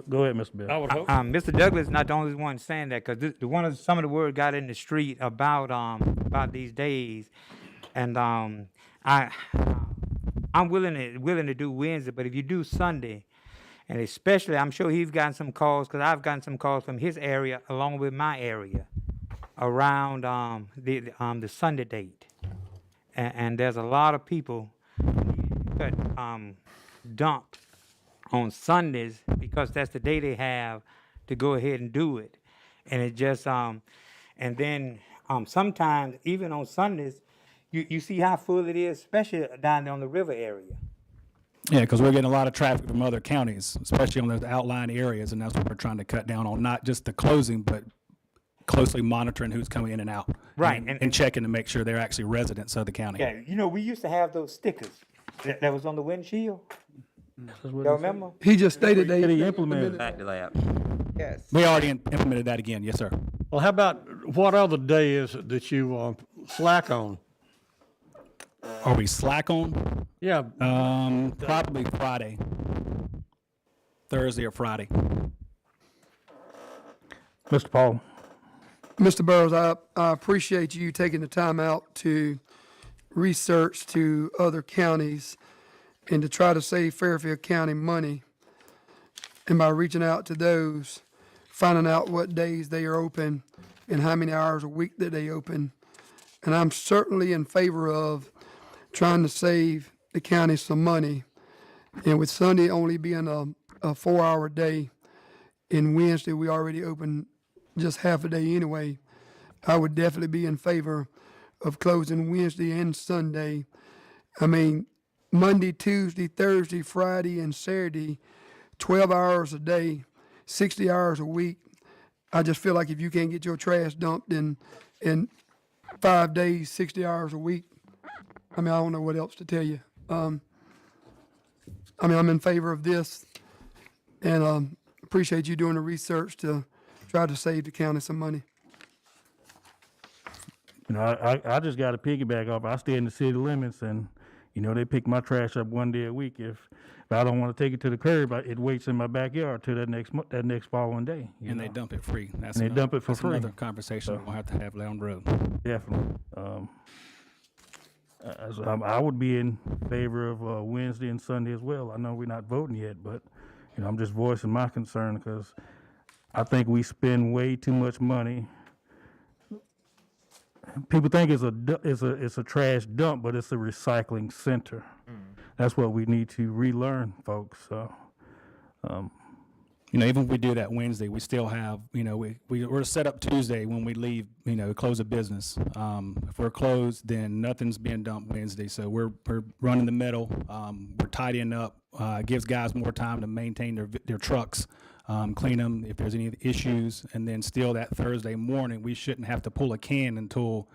Go ahead, Mr. Bill. I would hope. Mr. Douglas is not the only one saying that, because some of the word got in the street about these days, and I'm willing to do Wednesday, but if you do Sunday, and especially, I'm sure he's gotten some calls, because I've gotten some calls from his area along with my area around the Sunday date, and there's a lot of people that dumped on Sundays because that's the day they have to go ahead and do it. And it just, and then sometimes, even on Sundays, you see how full it is, especially down there on the river area. Yeah, because we're getting a lot of traffic from other counties, especially on those outlying areas, and that's what we're trying to cut down on, not just the closing, but closely monitoring who's coming in and out. Right, And checking to make sure they're actually residents of the county. Yeah, you know, we used to have those stickers that was on the windshield. Y'all remember? He just stated they. He implemented. Back to that. Yes. We already implemented that again, yes, sir. Well, how about, what other day is it that you, slack on? Are we slack on? Yeah, Probably Friday. Thursday or Friday. Mr. Paul. Mr. Burrows, I appreciate you taking the time out to research to other counties and to try to save Fairfield County money. And by reaching out to those, finding out what days they are open and how many hours a week that they open. And I'm certainly in favor of trying to save the county some money. And with Sunday only being a 4-hour day, and Wednesday we already open just half a day anyway, I would definitely be in favor of closing Wednesday and Sunday. I mean, Monday, Tuesday, Thursday, Friday, and Saturday, 12 hours a day, 60 hours a week. I just feel like if you can't get your trash dumped in 5 days, 60 hours a week, I mean, I don't know what else to tell you. I mean, I'm in favor of this, and appreciate you doing the research to try to save the county some money. You know, I just got to piggyback off. I stay in the city limits, and you know they pick my trash up one day a week. If I don't want to take it to the curb, it waits in my backyard till that next following day. And they dump it free. That's And they dump it for that's free. another conversation we'll have to have down the road. Definitely. So I would be in favor of Wednesday and Sunday as well. I know we're not voting yet, but you know I'm just voicing my concern because I think we spend way too much money. People think it's a trash dump, but it's a recycling center. That's what we need to relearn, folks. So, You know, even if we do that Wednesday, we still have, you know, we're set up Tuesday when we leave, you know, close a business. If we're closed, then nothing's being dumped Wednesday. So we're running the middle. We're tidying up. Gives guys more time to maintain their trucks, clean them if there's any issues. And then still that Thursday morning, we shouldn't have to pull a can until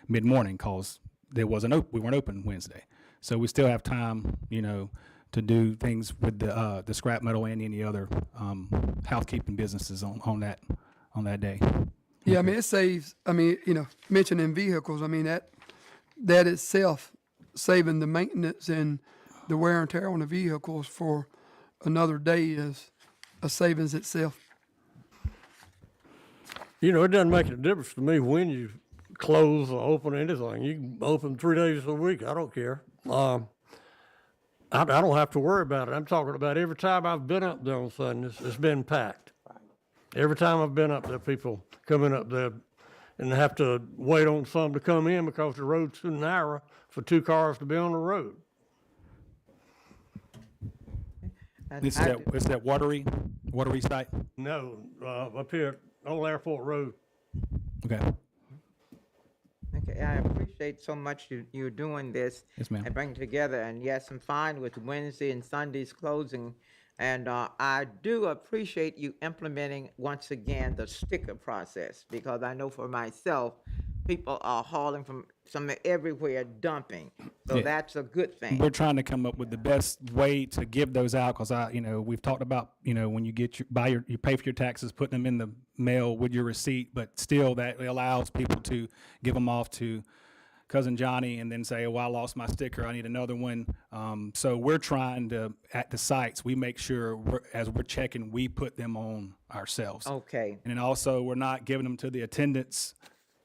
mid-morning because we weren't open Wednesday. So we still have time, you know, to do things with the scrap metal and any other housekeeping businesses on that day. Yeah, I mean, it saves, I mean, you know, mentioning vehicles, I mean, that itself, saving the maintenance and the wear and tear on the vehicles for another day is a savings itself. you know, it doesn't make a difference to me when you close or open anything. You can open 3 days a week, I don't care. I don't have to worry about it. I'm talking about every time I've been up there on Sundays, it's been packed. Every time I've been up there, people coming up there and have to wait on some to come in because the road's too narrow for 2 cars to be on the road. And Is that watery site? No, up here, Old Airport Road. Okay. Okay, I appreciate so much you're doing this. Yes, ma'am. And bringing together, and yes, I'm fine with Wednesday and Sunday's closing. And I do appreciate you implementing, once again, the sticker process, because I know for myself, people are hauling from everywhere, dumping. So Yeah. that's a good thing. We're trying to come up with the best way to give those out because we've talked about, you know, when you you pay for your taxes, putting them in the mail with your receipt, but still that allows people to give them off to Cousin Johnny and then say, oh, I lost my sticker, I need another one. So we're trying to, at the sites, we make sure as we're checking, we put them on ourselves. Okay. And then also, we're not giving them to the attendants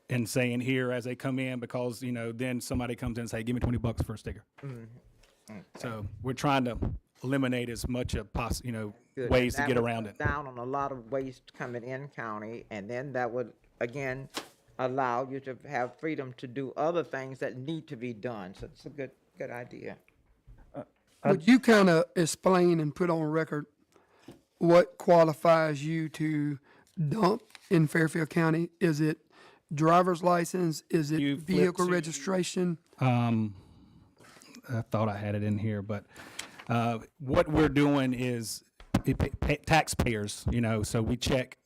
and saying here as they come in because, you know, then somebody comes in and say, give me $20 for a sticker. So we're trying to eliminate as much of Good. ways And to get that would around cut it. down on a lot of waste coming in county, and then that would, again, allow you to have freedom to do other things that need to be done. So it's a good idea. Would you kind of explain and put on record what qualifies you to dump in Fairfield County? Is it driver's license? Is it You flip vehicle to- registration? I thought I had it in here, but What we're doing is taxpayers, so we check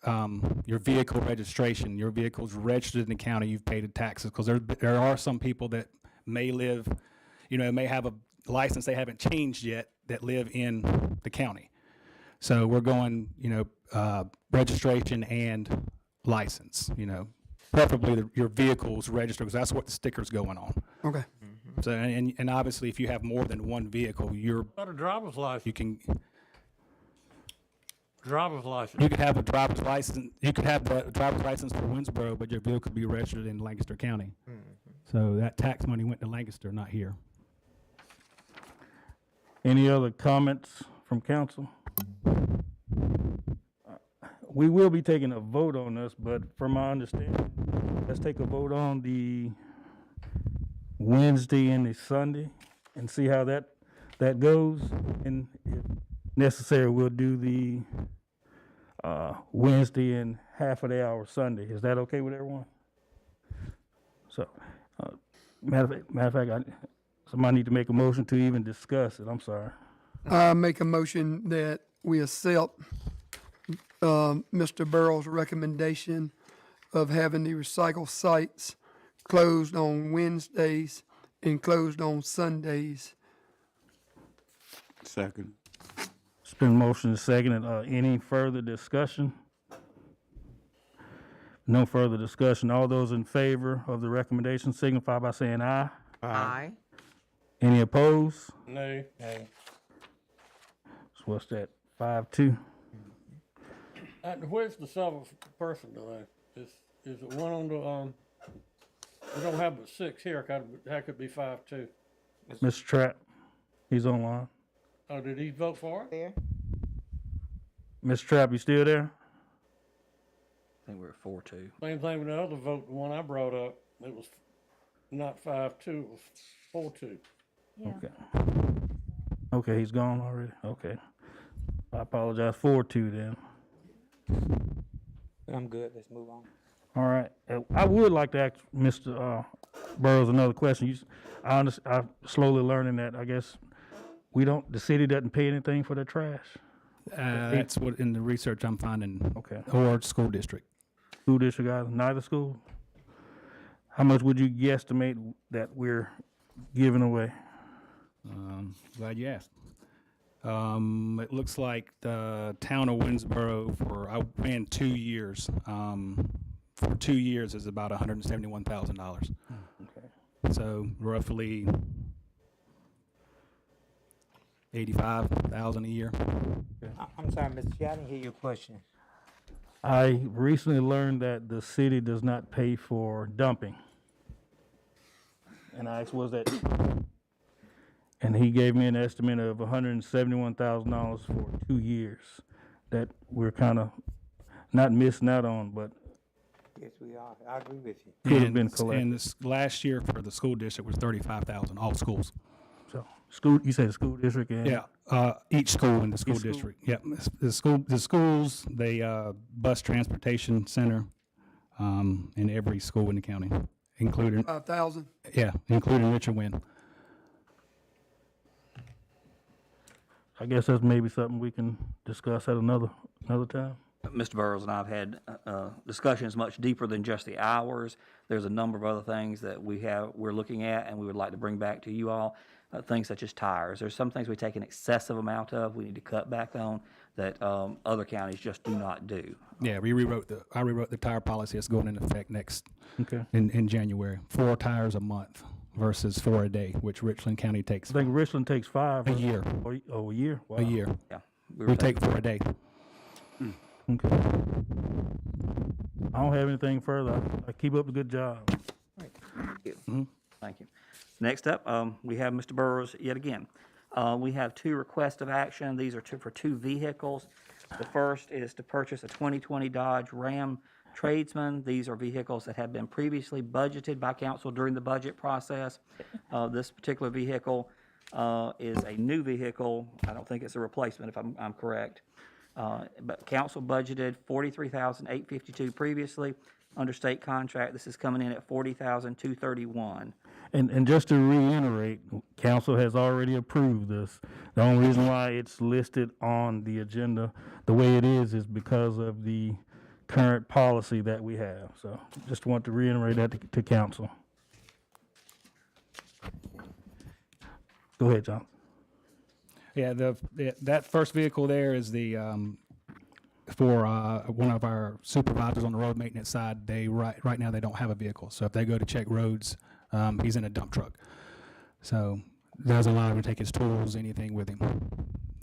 your vehicle registration. Your vehicle's registered in the county, you've paid the taxes, because there are some people that may live, may have a license they haven't changed yet that live in the county. So we're going, registration and license, preferably your vehicle's registered, because that's what the sticker's going on. Okay. So, and obviously, if you have more than one vehicle, Got a driver's license. you can, Driver's license. you could have a driver's license, you could have the driver's license for Winsboro, but your vehicle could be registered in Lancaster County. So that tax money went to Lancaster, not here. Any other comments from council? We will be taking a vote on this, but from my understanding, let's take a vote on the Wednesday and the Sunday and see how that goes. And if necessary, we'll do the Wednesday and half of the hour Sunday. Is that okay with everyone? So, matter of fact, somebody need to make a motion to even discuss it. I'm sorry. I make a motion that we accept Mr. Burrow's recommendation of having the recycle sites closed on Wednesdays and closed on Sundays. Second. It's been motion and seconded. Any further discussion? No further discussion. All those in favor of the recommendation signify by saying aye. Aye. Any opposed? Nay. So what's that? 5-2. Where's the seventh person today? Is it one on the, we don't have but 6 here, that could be 5-2. Mr. Trapp, he's online. Oh, did he vote for it? There. Mr. Trapp, you still there? I think we're at 4-2. Same thing with the other vote, the one I brought up, it was not 5-2, it was 4-2. Okay. Okay, he's gone already? Okay. I apologize. 4-2 then. I'm good, let's move on. All right. I would like to ask Mr. Burrows another question. I'm slowly learning that, I guess, the city doesn't pay anything for their trash. That's what, in the research I'm finding. Okay. Or school district. School district, guys, neither school? How much would you guesstimate that we're giving away? Glad you asked. It looks like the town of Winsboro I ran 2 years. For 2 years is about $171,000. Okay. So roughly 85,000 a year. I'm sorry, Mr. Chair, I didn't hear your question. I recently learned that the city does not pay for dumping. And I asked, was that? And he gave me an estimate of $171,000 for 2 years that we're kind of not missing out on, but Yes, we are, I agree with you. could have been collected. And this last year for the school district was 35,000, all schools. So school, you said school district and? Yeah, each school in the school Each school? district. Yep, the schools, the bus transportation center, in every school in the county, including, 5,000. including Richard Wynn. I guess that's maybe something we can discuss at another time. Mr. Burrows and I have had discussions much deeper than just the hours. There's a number of other things that we're looking at and we would like to bring back to you all. Things such as tires. There's some things we take an excessive amount of, we need to cut back on, that other counties just do not do. Yeah, I rewrote the tire policy that's going into effect Okay. in January. 4 tires a month versus 4 a day, which Richland County takes I think Richland takes 5. a year. Oh, a year? Wow. A year. Yeah. We take 4 a day. Okay. I don't have anything further. I keep up the good job. Thank you. Next up, we have Mr. Burrows yet again. We have 2 requests of action. These are for 2 vehicles. The first is to purchase a 2020 Dodge Ram Tradesman. These are vehicles that have been previously budgeted by council during the budget process. This particular vehicle is a new vehicle. I don't think it's a replacement, if I'm correct. But council budgeted $43,852 previously. Under state contract, this is coming in at $40,231. And just to reiterate, council has already approved this. The only reason why it's listed on the agenda the way it is because of the current policy that we have. So just want to reiterate that to council. Go ahead, John. Yeah, that first vehicle there is the, for one of our supervisors on the road maintenance side. They, right now, they don't have a vehicle. So if they go to check roads, he's in a dump truck. So doesn't allow him to take his tools, anything with him.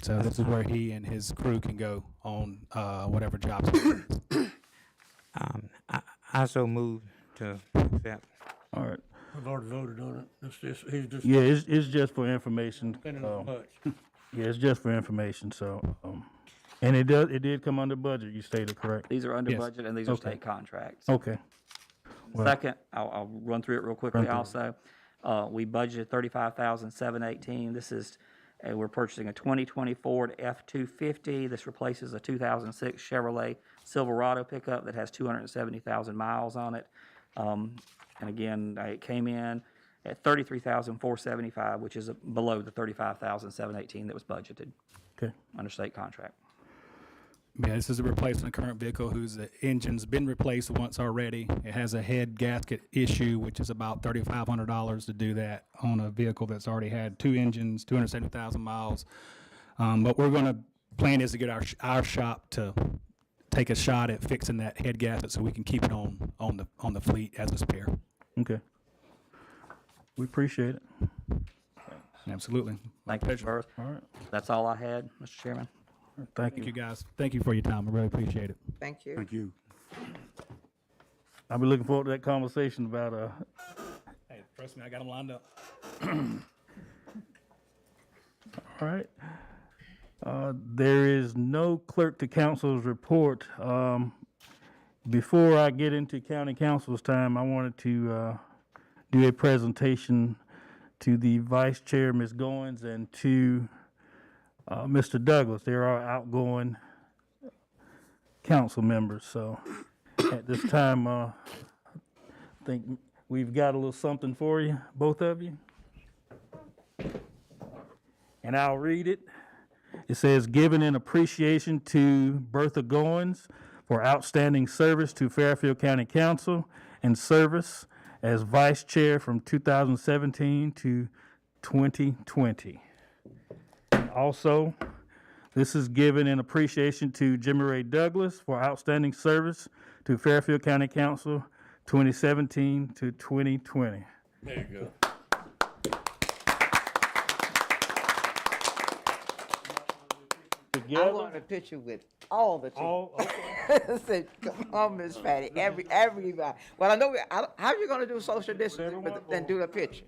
So this is where he and his crew can go on whatever jobs. I also move to accept. All right. We've already voted on it. It's just, he's just Yeah, it's just for information. spending as much. Yeah, it's just for information, so, and it did come under budget, you stated, correct? These are under Yes. budget and these are Okay. state contracts. Okay. Well- Second, I'll run through it real quickly Run through it. also. We budgeted $35,718. This is, we're purchasing a 2020 Ford F-250. This replaces a 2006 Chevrolet Silverado pickup that has 270,000 miles on it. And again, it came in at $33,475, which is below the $35,718 that was budgeted Okay. under state contract. Yeah, this is a replacement of current vehicle whose engine's been replaced once already. It has a head gasket issue, which is about $3,500 to do that on a vehicle that's already had two engines, 270,000 miles. But we're going to, plan is to get our shop to take a shot at fixing that head gasket so we can keep it on the fleet as a spare. Okay. We appreciate it. Absolutely. Thank you, Mr. Burris. All right. That's all I had, Mr. Chairman. Thank Thank you, you. guys. Thank you for your time. I really appreciate it. Thank you. Thank you. I'll be looking forward to that conversation about, Hey, trust me, I got them lined up. all right. There is no clerk to council's report. Before I get into county council's time, I wanted to do a presentation to the vice chair, Ms. Goins, and to Mr. Douglas. There are outgoing council members, so at this time, I think we've got a little something for you, both of you. And I'll read it. It says, "Given in appreciation to Bertha Goins for outstanding service to Fairfield County Council and service as vice chair from 2017 to 2020. Also, this is given in appreciation to Jimmy Ray Douglas for outstanding service to Fairfield County Council 2017 to 2020. There you go. I want a picture with all the chiefs. Say, come on, Miss Patty, everybody. Well, I know, how you gonna do social distancing, but then do the picture?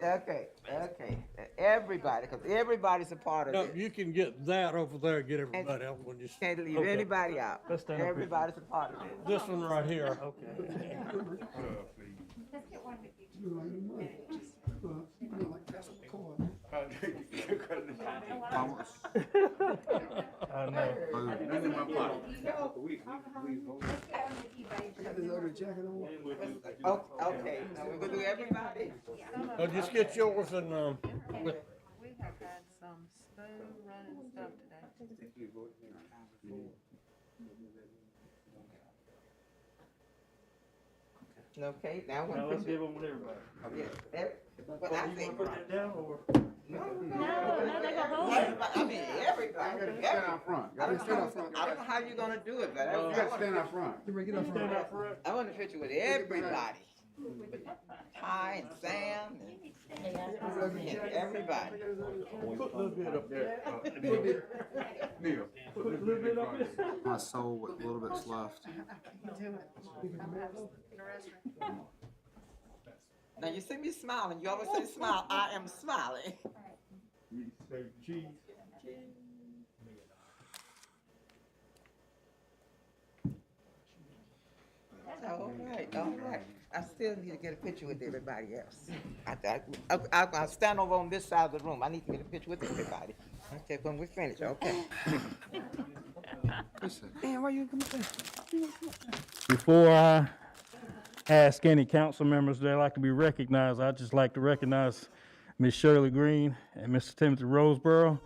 Okay, everybody, because everybody's a part of No, it. you can get that over there, get everybody else when you. Can't leave Okay. anybody out. Let's stand up here. Everybody's a part of it. This one right here. I know. Okay, now we're gonna do everybody? Oh, just get yours and, with, We have had some smooth running stuff today. Okay, now we're Now gonna let's put give them with everybody. what I think. Put that down or? I mean, everybody. Stand out front. I don't know how you're gonna do it, but Stand out front. I want a picture with everybody. Ty and Sam and everybody. put a little bit up there. My soul with a little bit's left. Now you see me smiling. You always say smile. I am smiling. All right. I still need to get a picture with everybody else. I'll stand over on this side of the room. I need to get a picture with everybody. Okay, when we finish, okay. Before I ask any council members that like to be recognized, I'd just like to recognize Ms. Shirley Green and Mr. Timothy Roseborough.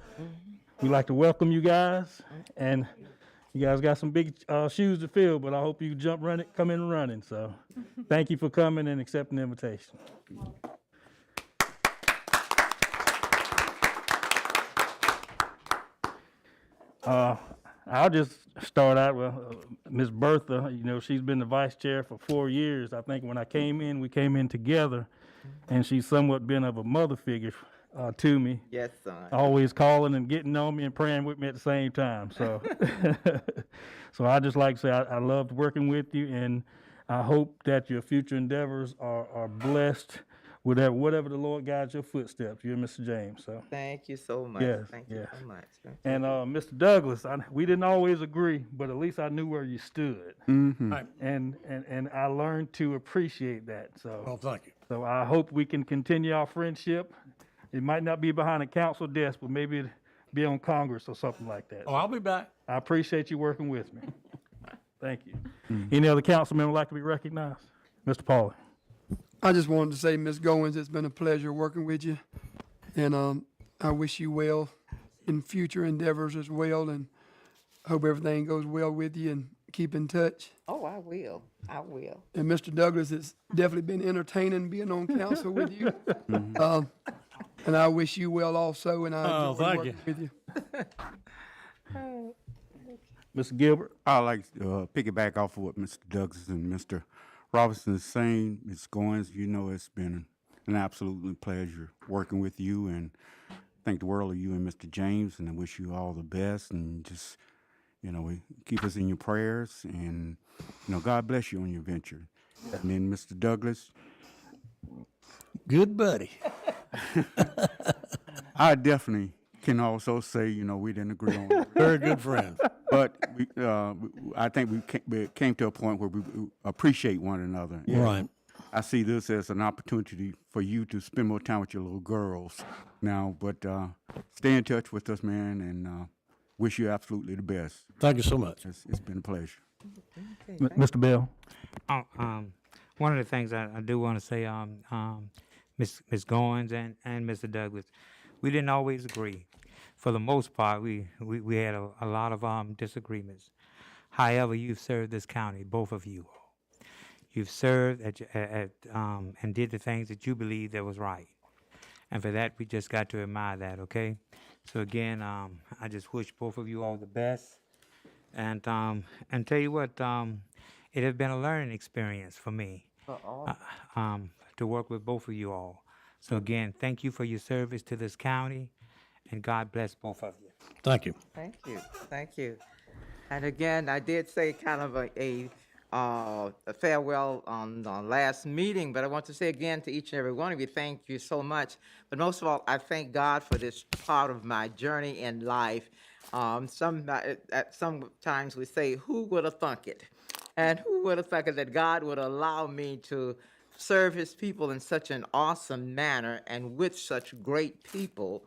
We'd like to welcome you guys, and you guys got some big shoes to fill, but I hope you come in running. So thank you for coming and accepting the invitation. I'll just start out with Ms. Bertha. You know, she's been the vice chair for 4 years. I think when I came in, we came in together, and she's somewhat been of a mother figure to me. Yes, son. Always calling and getting on me and praying with me at the same time. So, so I just like to say I loved working with you, and I hope that your future endeavors are blessed with whatever the Lord guides your footsteps. You and Mr. James. So Thank you so much. Yes, Thank you yes. so much. and Mr. Douglas, we didn't always agree, but at least I knew where you stood, Right. and I learned to appreciate that. Well, So, thank you. so I hope we can continue our friendship. It might not be behind a council desk, but maybe it'd be on Congress or something like that. Oh, I'll be back. I appreciate you working with me. Thank you. Any other council member like to be recognized? Mr. Pauly. I just wanted to say, Ms. Goins, it's been a pleasure working with you. And I wish you well in future endeavors as well, and hope everything goes well with you, and keep in touch. Oh, I will. I will. And Mr. Douglas, it's definitely been entertaining being on council with you. And I wish you well also, and I Oh, enjoy thank working with you. Mr. Gilbert. I'd like to piggyback off of what Mr. Douglas and Mr. Robinson is saying. Ms. Goins, you know it's been an absolute pleasure working with you, and thank the world of you and Mr. James, and I wish you all the best, and just, you know, keep us in your prayers, and, you know, God bless you on your venture. And then Mr. Douglas, Good buddy. I definitely can also say, you know, we didn't agree on it. Very good friends. But I think we came to a point where we appreciate one another. And Right. I see this as an opportunity for you to spend more time with your little girls now. But stay in touch with us, man, and wish you absolutely the best. Thank you so much. It's been a pleasure. Mr. Bell. One of the things I do want to say, Ms. Goins and Mr. Douglas, we didn't always agree. For the most part, we had a lot of disagreements. However, you've served this county, both of you. You've served and did the things that you believed that was right. And for that, we just got to admire that, okay? So again, I just wish both of you all the best. And tell you what, it has been a learning experience for me to work with both of you all. So again, thank you for your service to this county, and God bless both of you. Thank you. Thank you. Thank you. And again, I did say kind of a farewell on the last meeting, but I want to say again to each and every one of you, thank you so much. But most of all, I thank God for this part of my journey in life. Sometimes we say, who would have thunk it? And who would have thunk it that God would allow me to serve his people in such an awesome manner and with such great people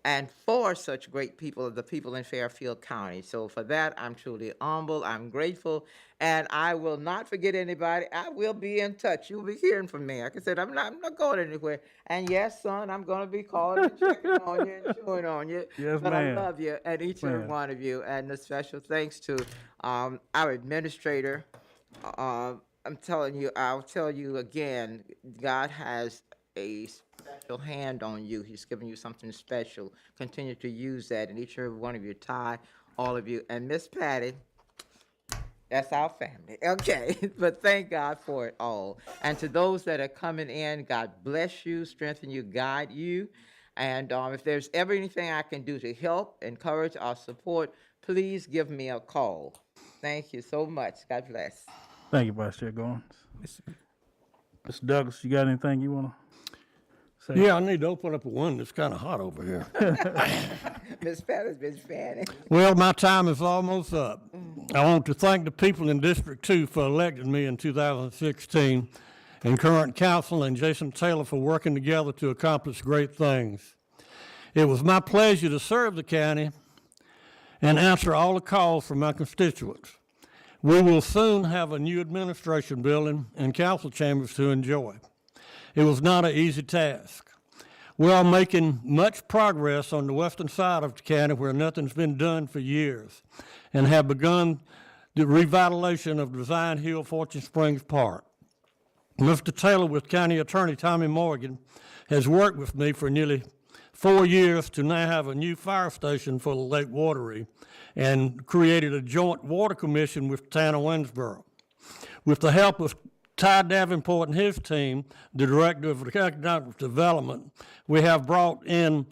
and for such great people, the people in Fairfield County. So for that, I'm truly humble, I'm grateful, and I will not forget anybody. I will be in touch. You'll be hearing from me. Like I said, I'm not going anywhere. And yes, son, I'm going to be calling and checking on you and chewing on you. Yes, but ma'am. I love you, and each and every Ma'am. one of you. And a special thanks to our administrator. I'm telling you, I'll tell you again, God has a special hand on you. He's given you something special. Continue to use that, and each and every one of you, Ty, all of you, and Miss Patty, that's our family. Okay, but thank God for it all. And to those that are coming in, God bless you, strengthen you, guide you. And if there's ever anything I can do to help, encourage, or support, please give me a call. Thank you so much. God bless. Thank you, Vice Chair Goins. Mr. Douglas, you got anything you want to say? Yeah, I need to open up a window. It's kind of hot over here. Miss Patty's been fanning. Well, my time is almost up. I want to thank the people in District 2 for electing me in 2016, and current council and Jason Taylor for working together to accomplish great things. It was my pleasure to serve the county and answer all the calls from my constituents. We will soon have a new administration building and council chambers to enjoy. It was not an easy task. We are making much progress on the western side of the county where nothing's been done for years and have begun the revitalization of Design Hill Fortune Springs Park. Mr. Taylor with County Attorney Tommy Morgan has worked with me for nearly 4 years to now have a new fire station for the Lake Watery and created a joint water commission with the town of Winsboro. With the help of Ty Davenport and his team, the Director of Economic Development, we have brought in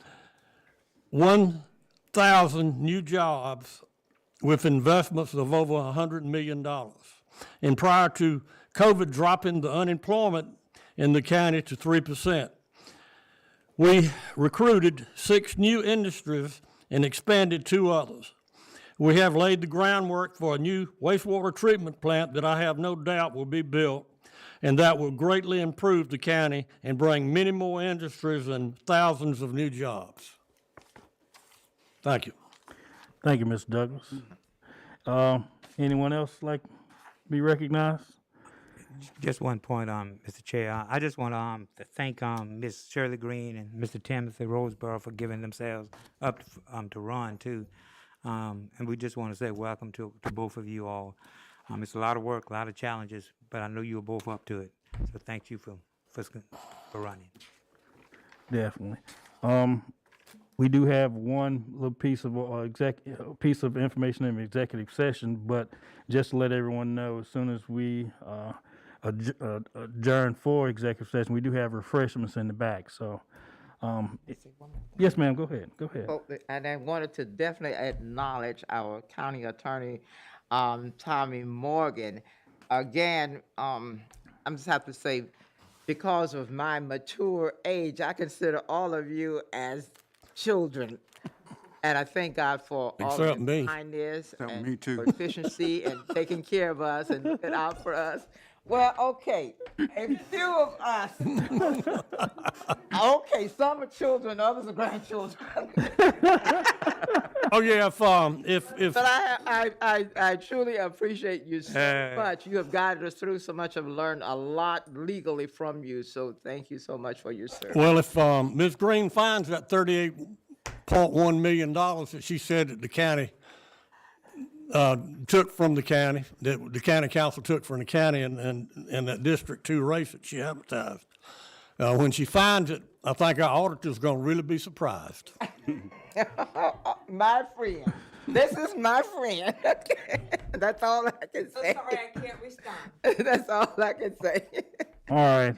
1,000 new jobs with investments of over $100 million. And prior to COVID dropping the unemployment in the county to 3%, we recruited 6 new industries and expanded 2 others. We have laid the groundwork for a new wastewater treatment plant that I have no doubt will be built, and that will greatly improve the county and bring many more industries and thousands of new jobs. Thank you. Thank you, Mr. Douglas. Anyone else like to be recognized? Just one point, Mr. Chair. I just want to thank Ms. Shirley Green and Mr. Timothy Roseborough for giving themselves up to run too. And we just want to say welcome to both of you all. It's a lot of work, a lot of challenges, but I know you were both up to it. So thank you for running. Definitely. We do have one little piece of information in executive session, but just to let everyone know, as soon as we adjourn for executive session, we do have refreshments in the back. So, yes, ma'am. Go ahead. Go ahead. Oh, and I wanted to definitely acknowledge our county attorney, Tommy Morgan. Again, I just have to say, because of my mature age, I consider all of you as children. And I thank God for all Except of me. your kindness Except me, and too. for efficiency and taking care of us and looking out for us. Well, okay, a few of us. Okay, some are children, others are grandchildren. Oh yeah, if But I truly appreciate you so much. You have guided us through so much. I've learned a lot legally from you. So thank you so much for your service. well if Ms. Green finds that $38.1 million that she said that the county took from the county, that the county council took from the county and that District 2 race that she advertised. When she finds it, I think our auditor's gonna really be surprised. My friend. This is my friend. That's all I can say. Sorry, I can't respond. That's all I can say. All right.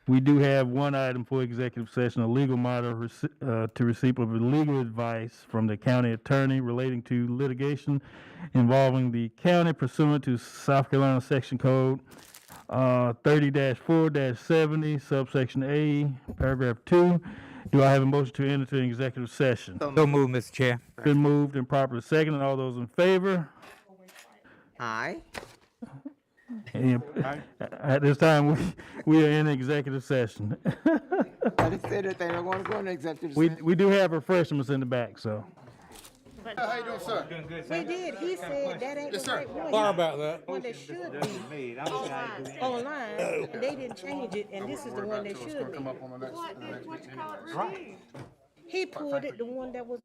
We do have one item for executive session, a legal matter to receipt of legal advice from the county attorney relating to litigation involving the county pursuant to South Carolina Section Code 30-4-70, subsection A, paragraph 2. Do I have a motion to enter into an executive session? So move, Mr. Chair. Been moved and properly seconded. All those in favor? Aye. Any- At this time, we are in executive session. I just said that they don't want to go into executive We session. do have refreshments in the back, so. How you doing, sir? We did, he said that ain't the right one. Sorry about that. One that should be online, and they didn't change it, and this is the one that should be. Come up on the next meeting. He pulled it, the one that was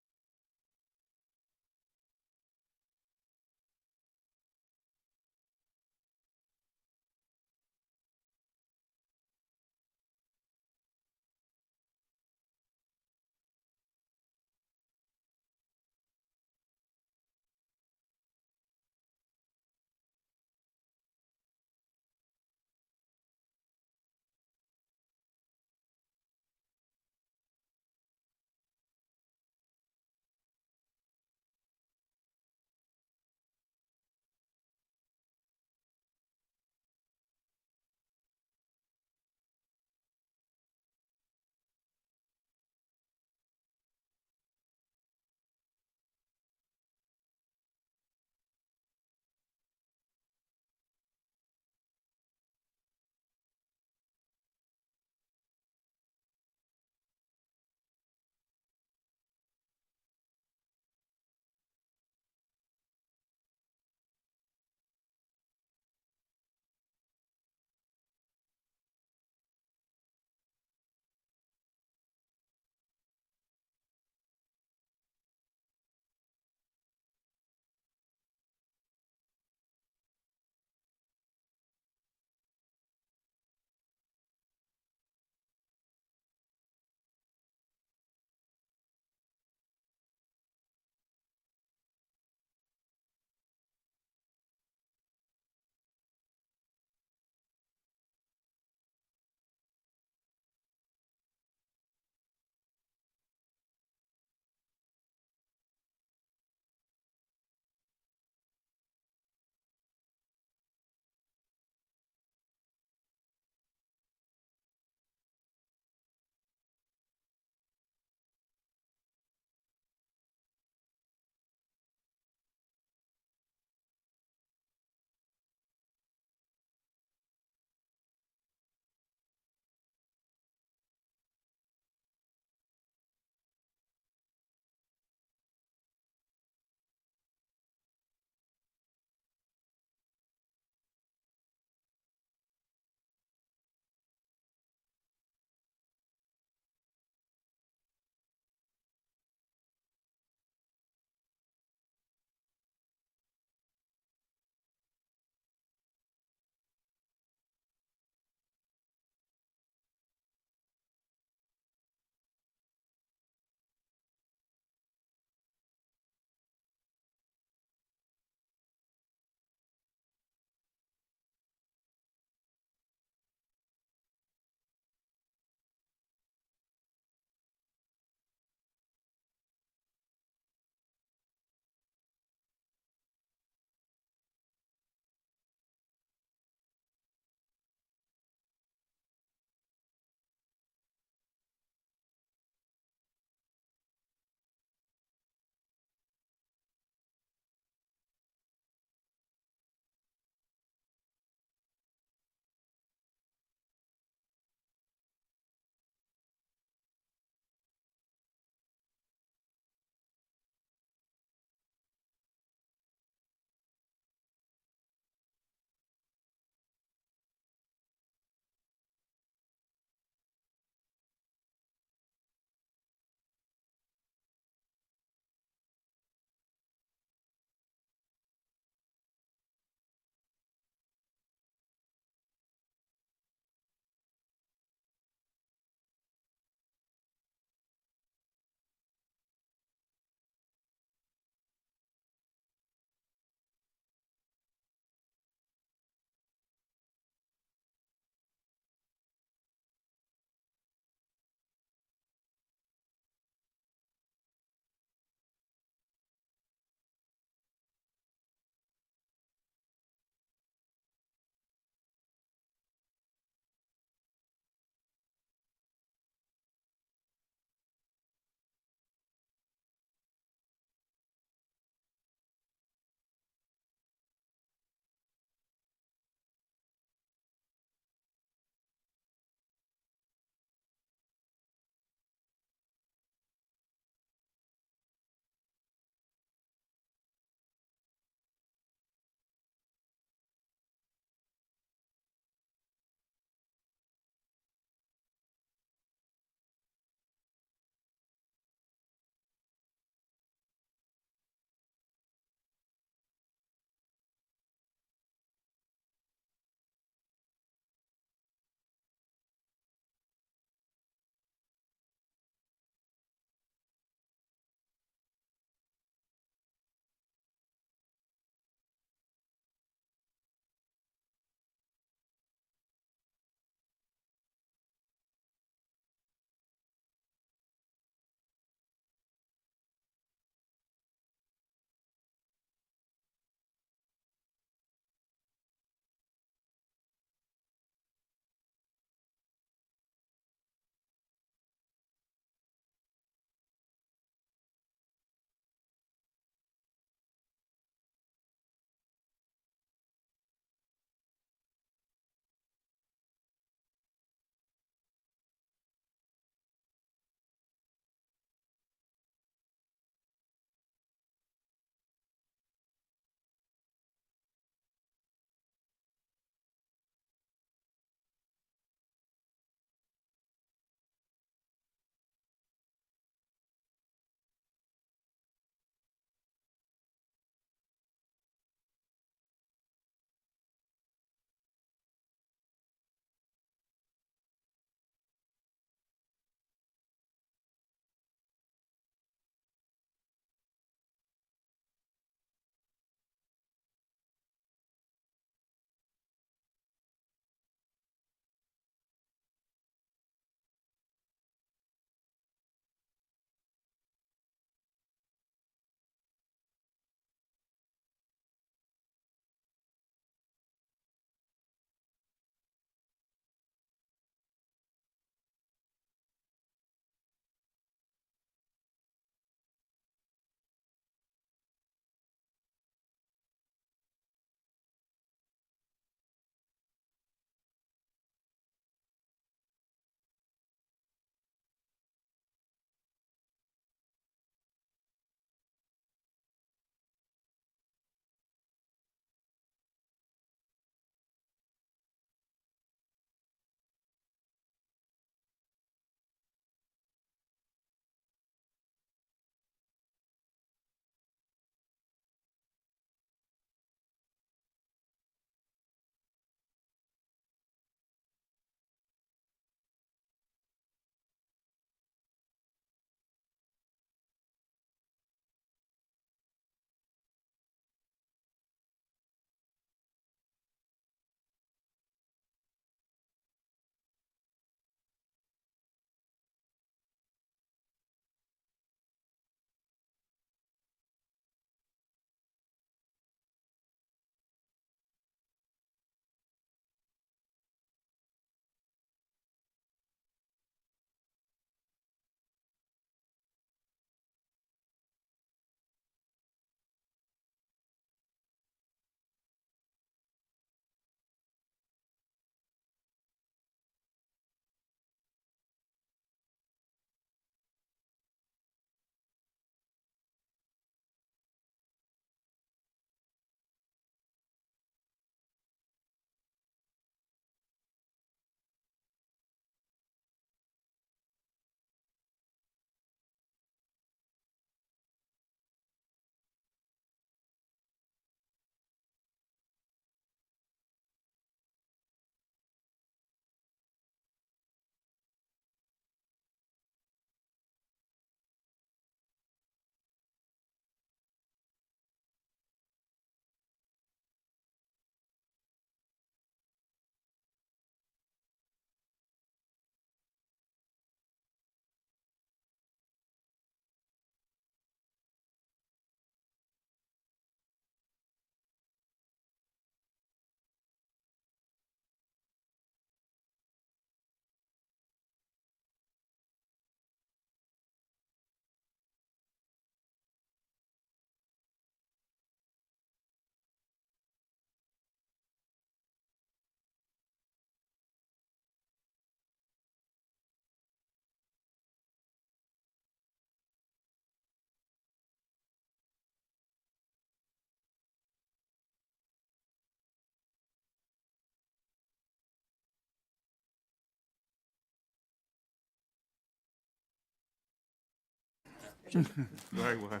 Right, well.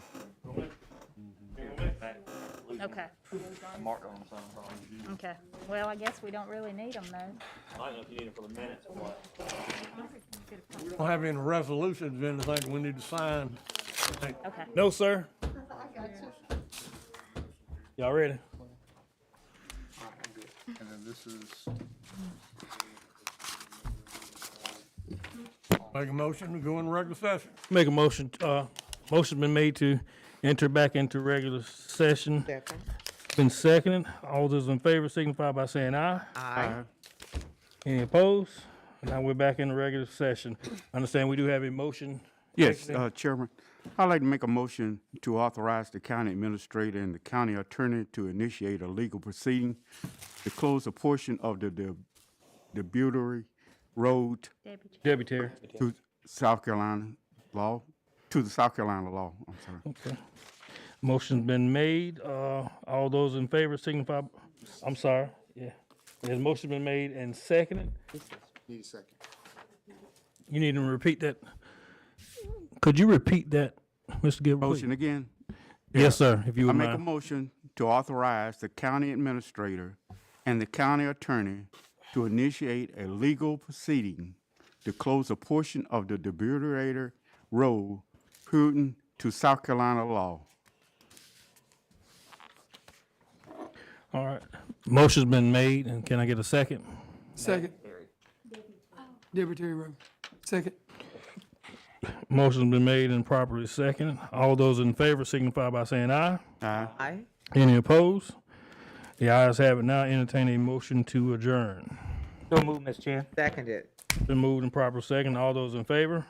Okay. Marked on some. Okay. Well, I guess we don't really need them though. I don't know if you need it for the minutes or what. We don't have any resolutions, anything we need to sign. Okay. No, sir. Y'all ready? And then this is, Make a motion to go in regular session. Make a motion, motion been made to enter back into regular session. Second. Been seconded. All those in favor signify by saying aye. Aye. Any opposed? Now we're back in the regular session. Understand we do have a motion. Yes, Chairman, I'd like to make a motion to authorize the county administrator and the county attorney to initiate a legal proceeding to close a portion of the Debutary Road Debbie Terry. to South Carolina law, to the South Carolina law, I'm sorry. Okay. Motion's been made. All those in favor signify, I'm sorry, yeah. There's motion been made and seconded. need a second. You need to repeat that. Could you repeat that, Mr. Gilbert? Motion again? Yes, sir, if you I would make a mind. motion to authorize the county administrator and the county attorney to initiate a legal proceeding to close a portion of the Debutary Road pertaining to South Carolina law. All right. Motion's been made, and can I get a second? Second. Deborah Terry Rowe. Second. Motion's been made and properly seconded. All those in favor signify by saying aye. Aye. Aye. Any opposed? The ayes have it. Now entertain a motion to adjourn. So move, Mr. Chair. Seconded. Been moved and proper second. All those in favor?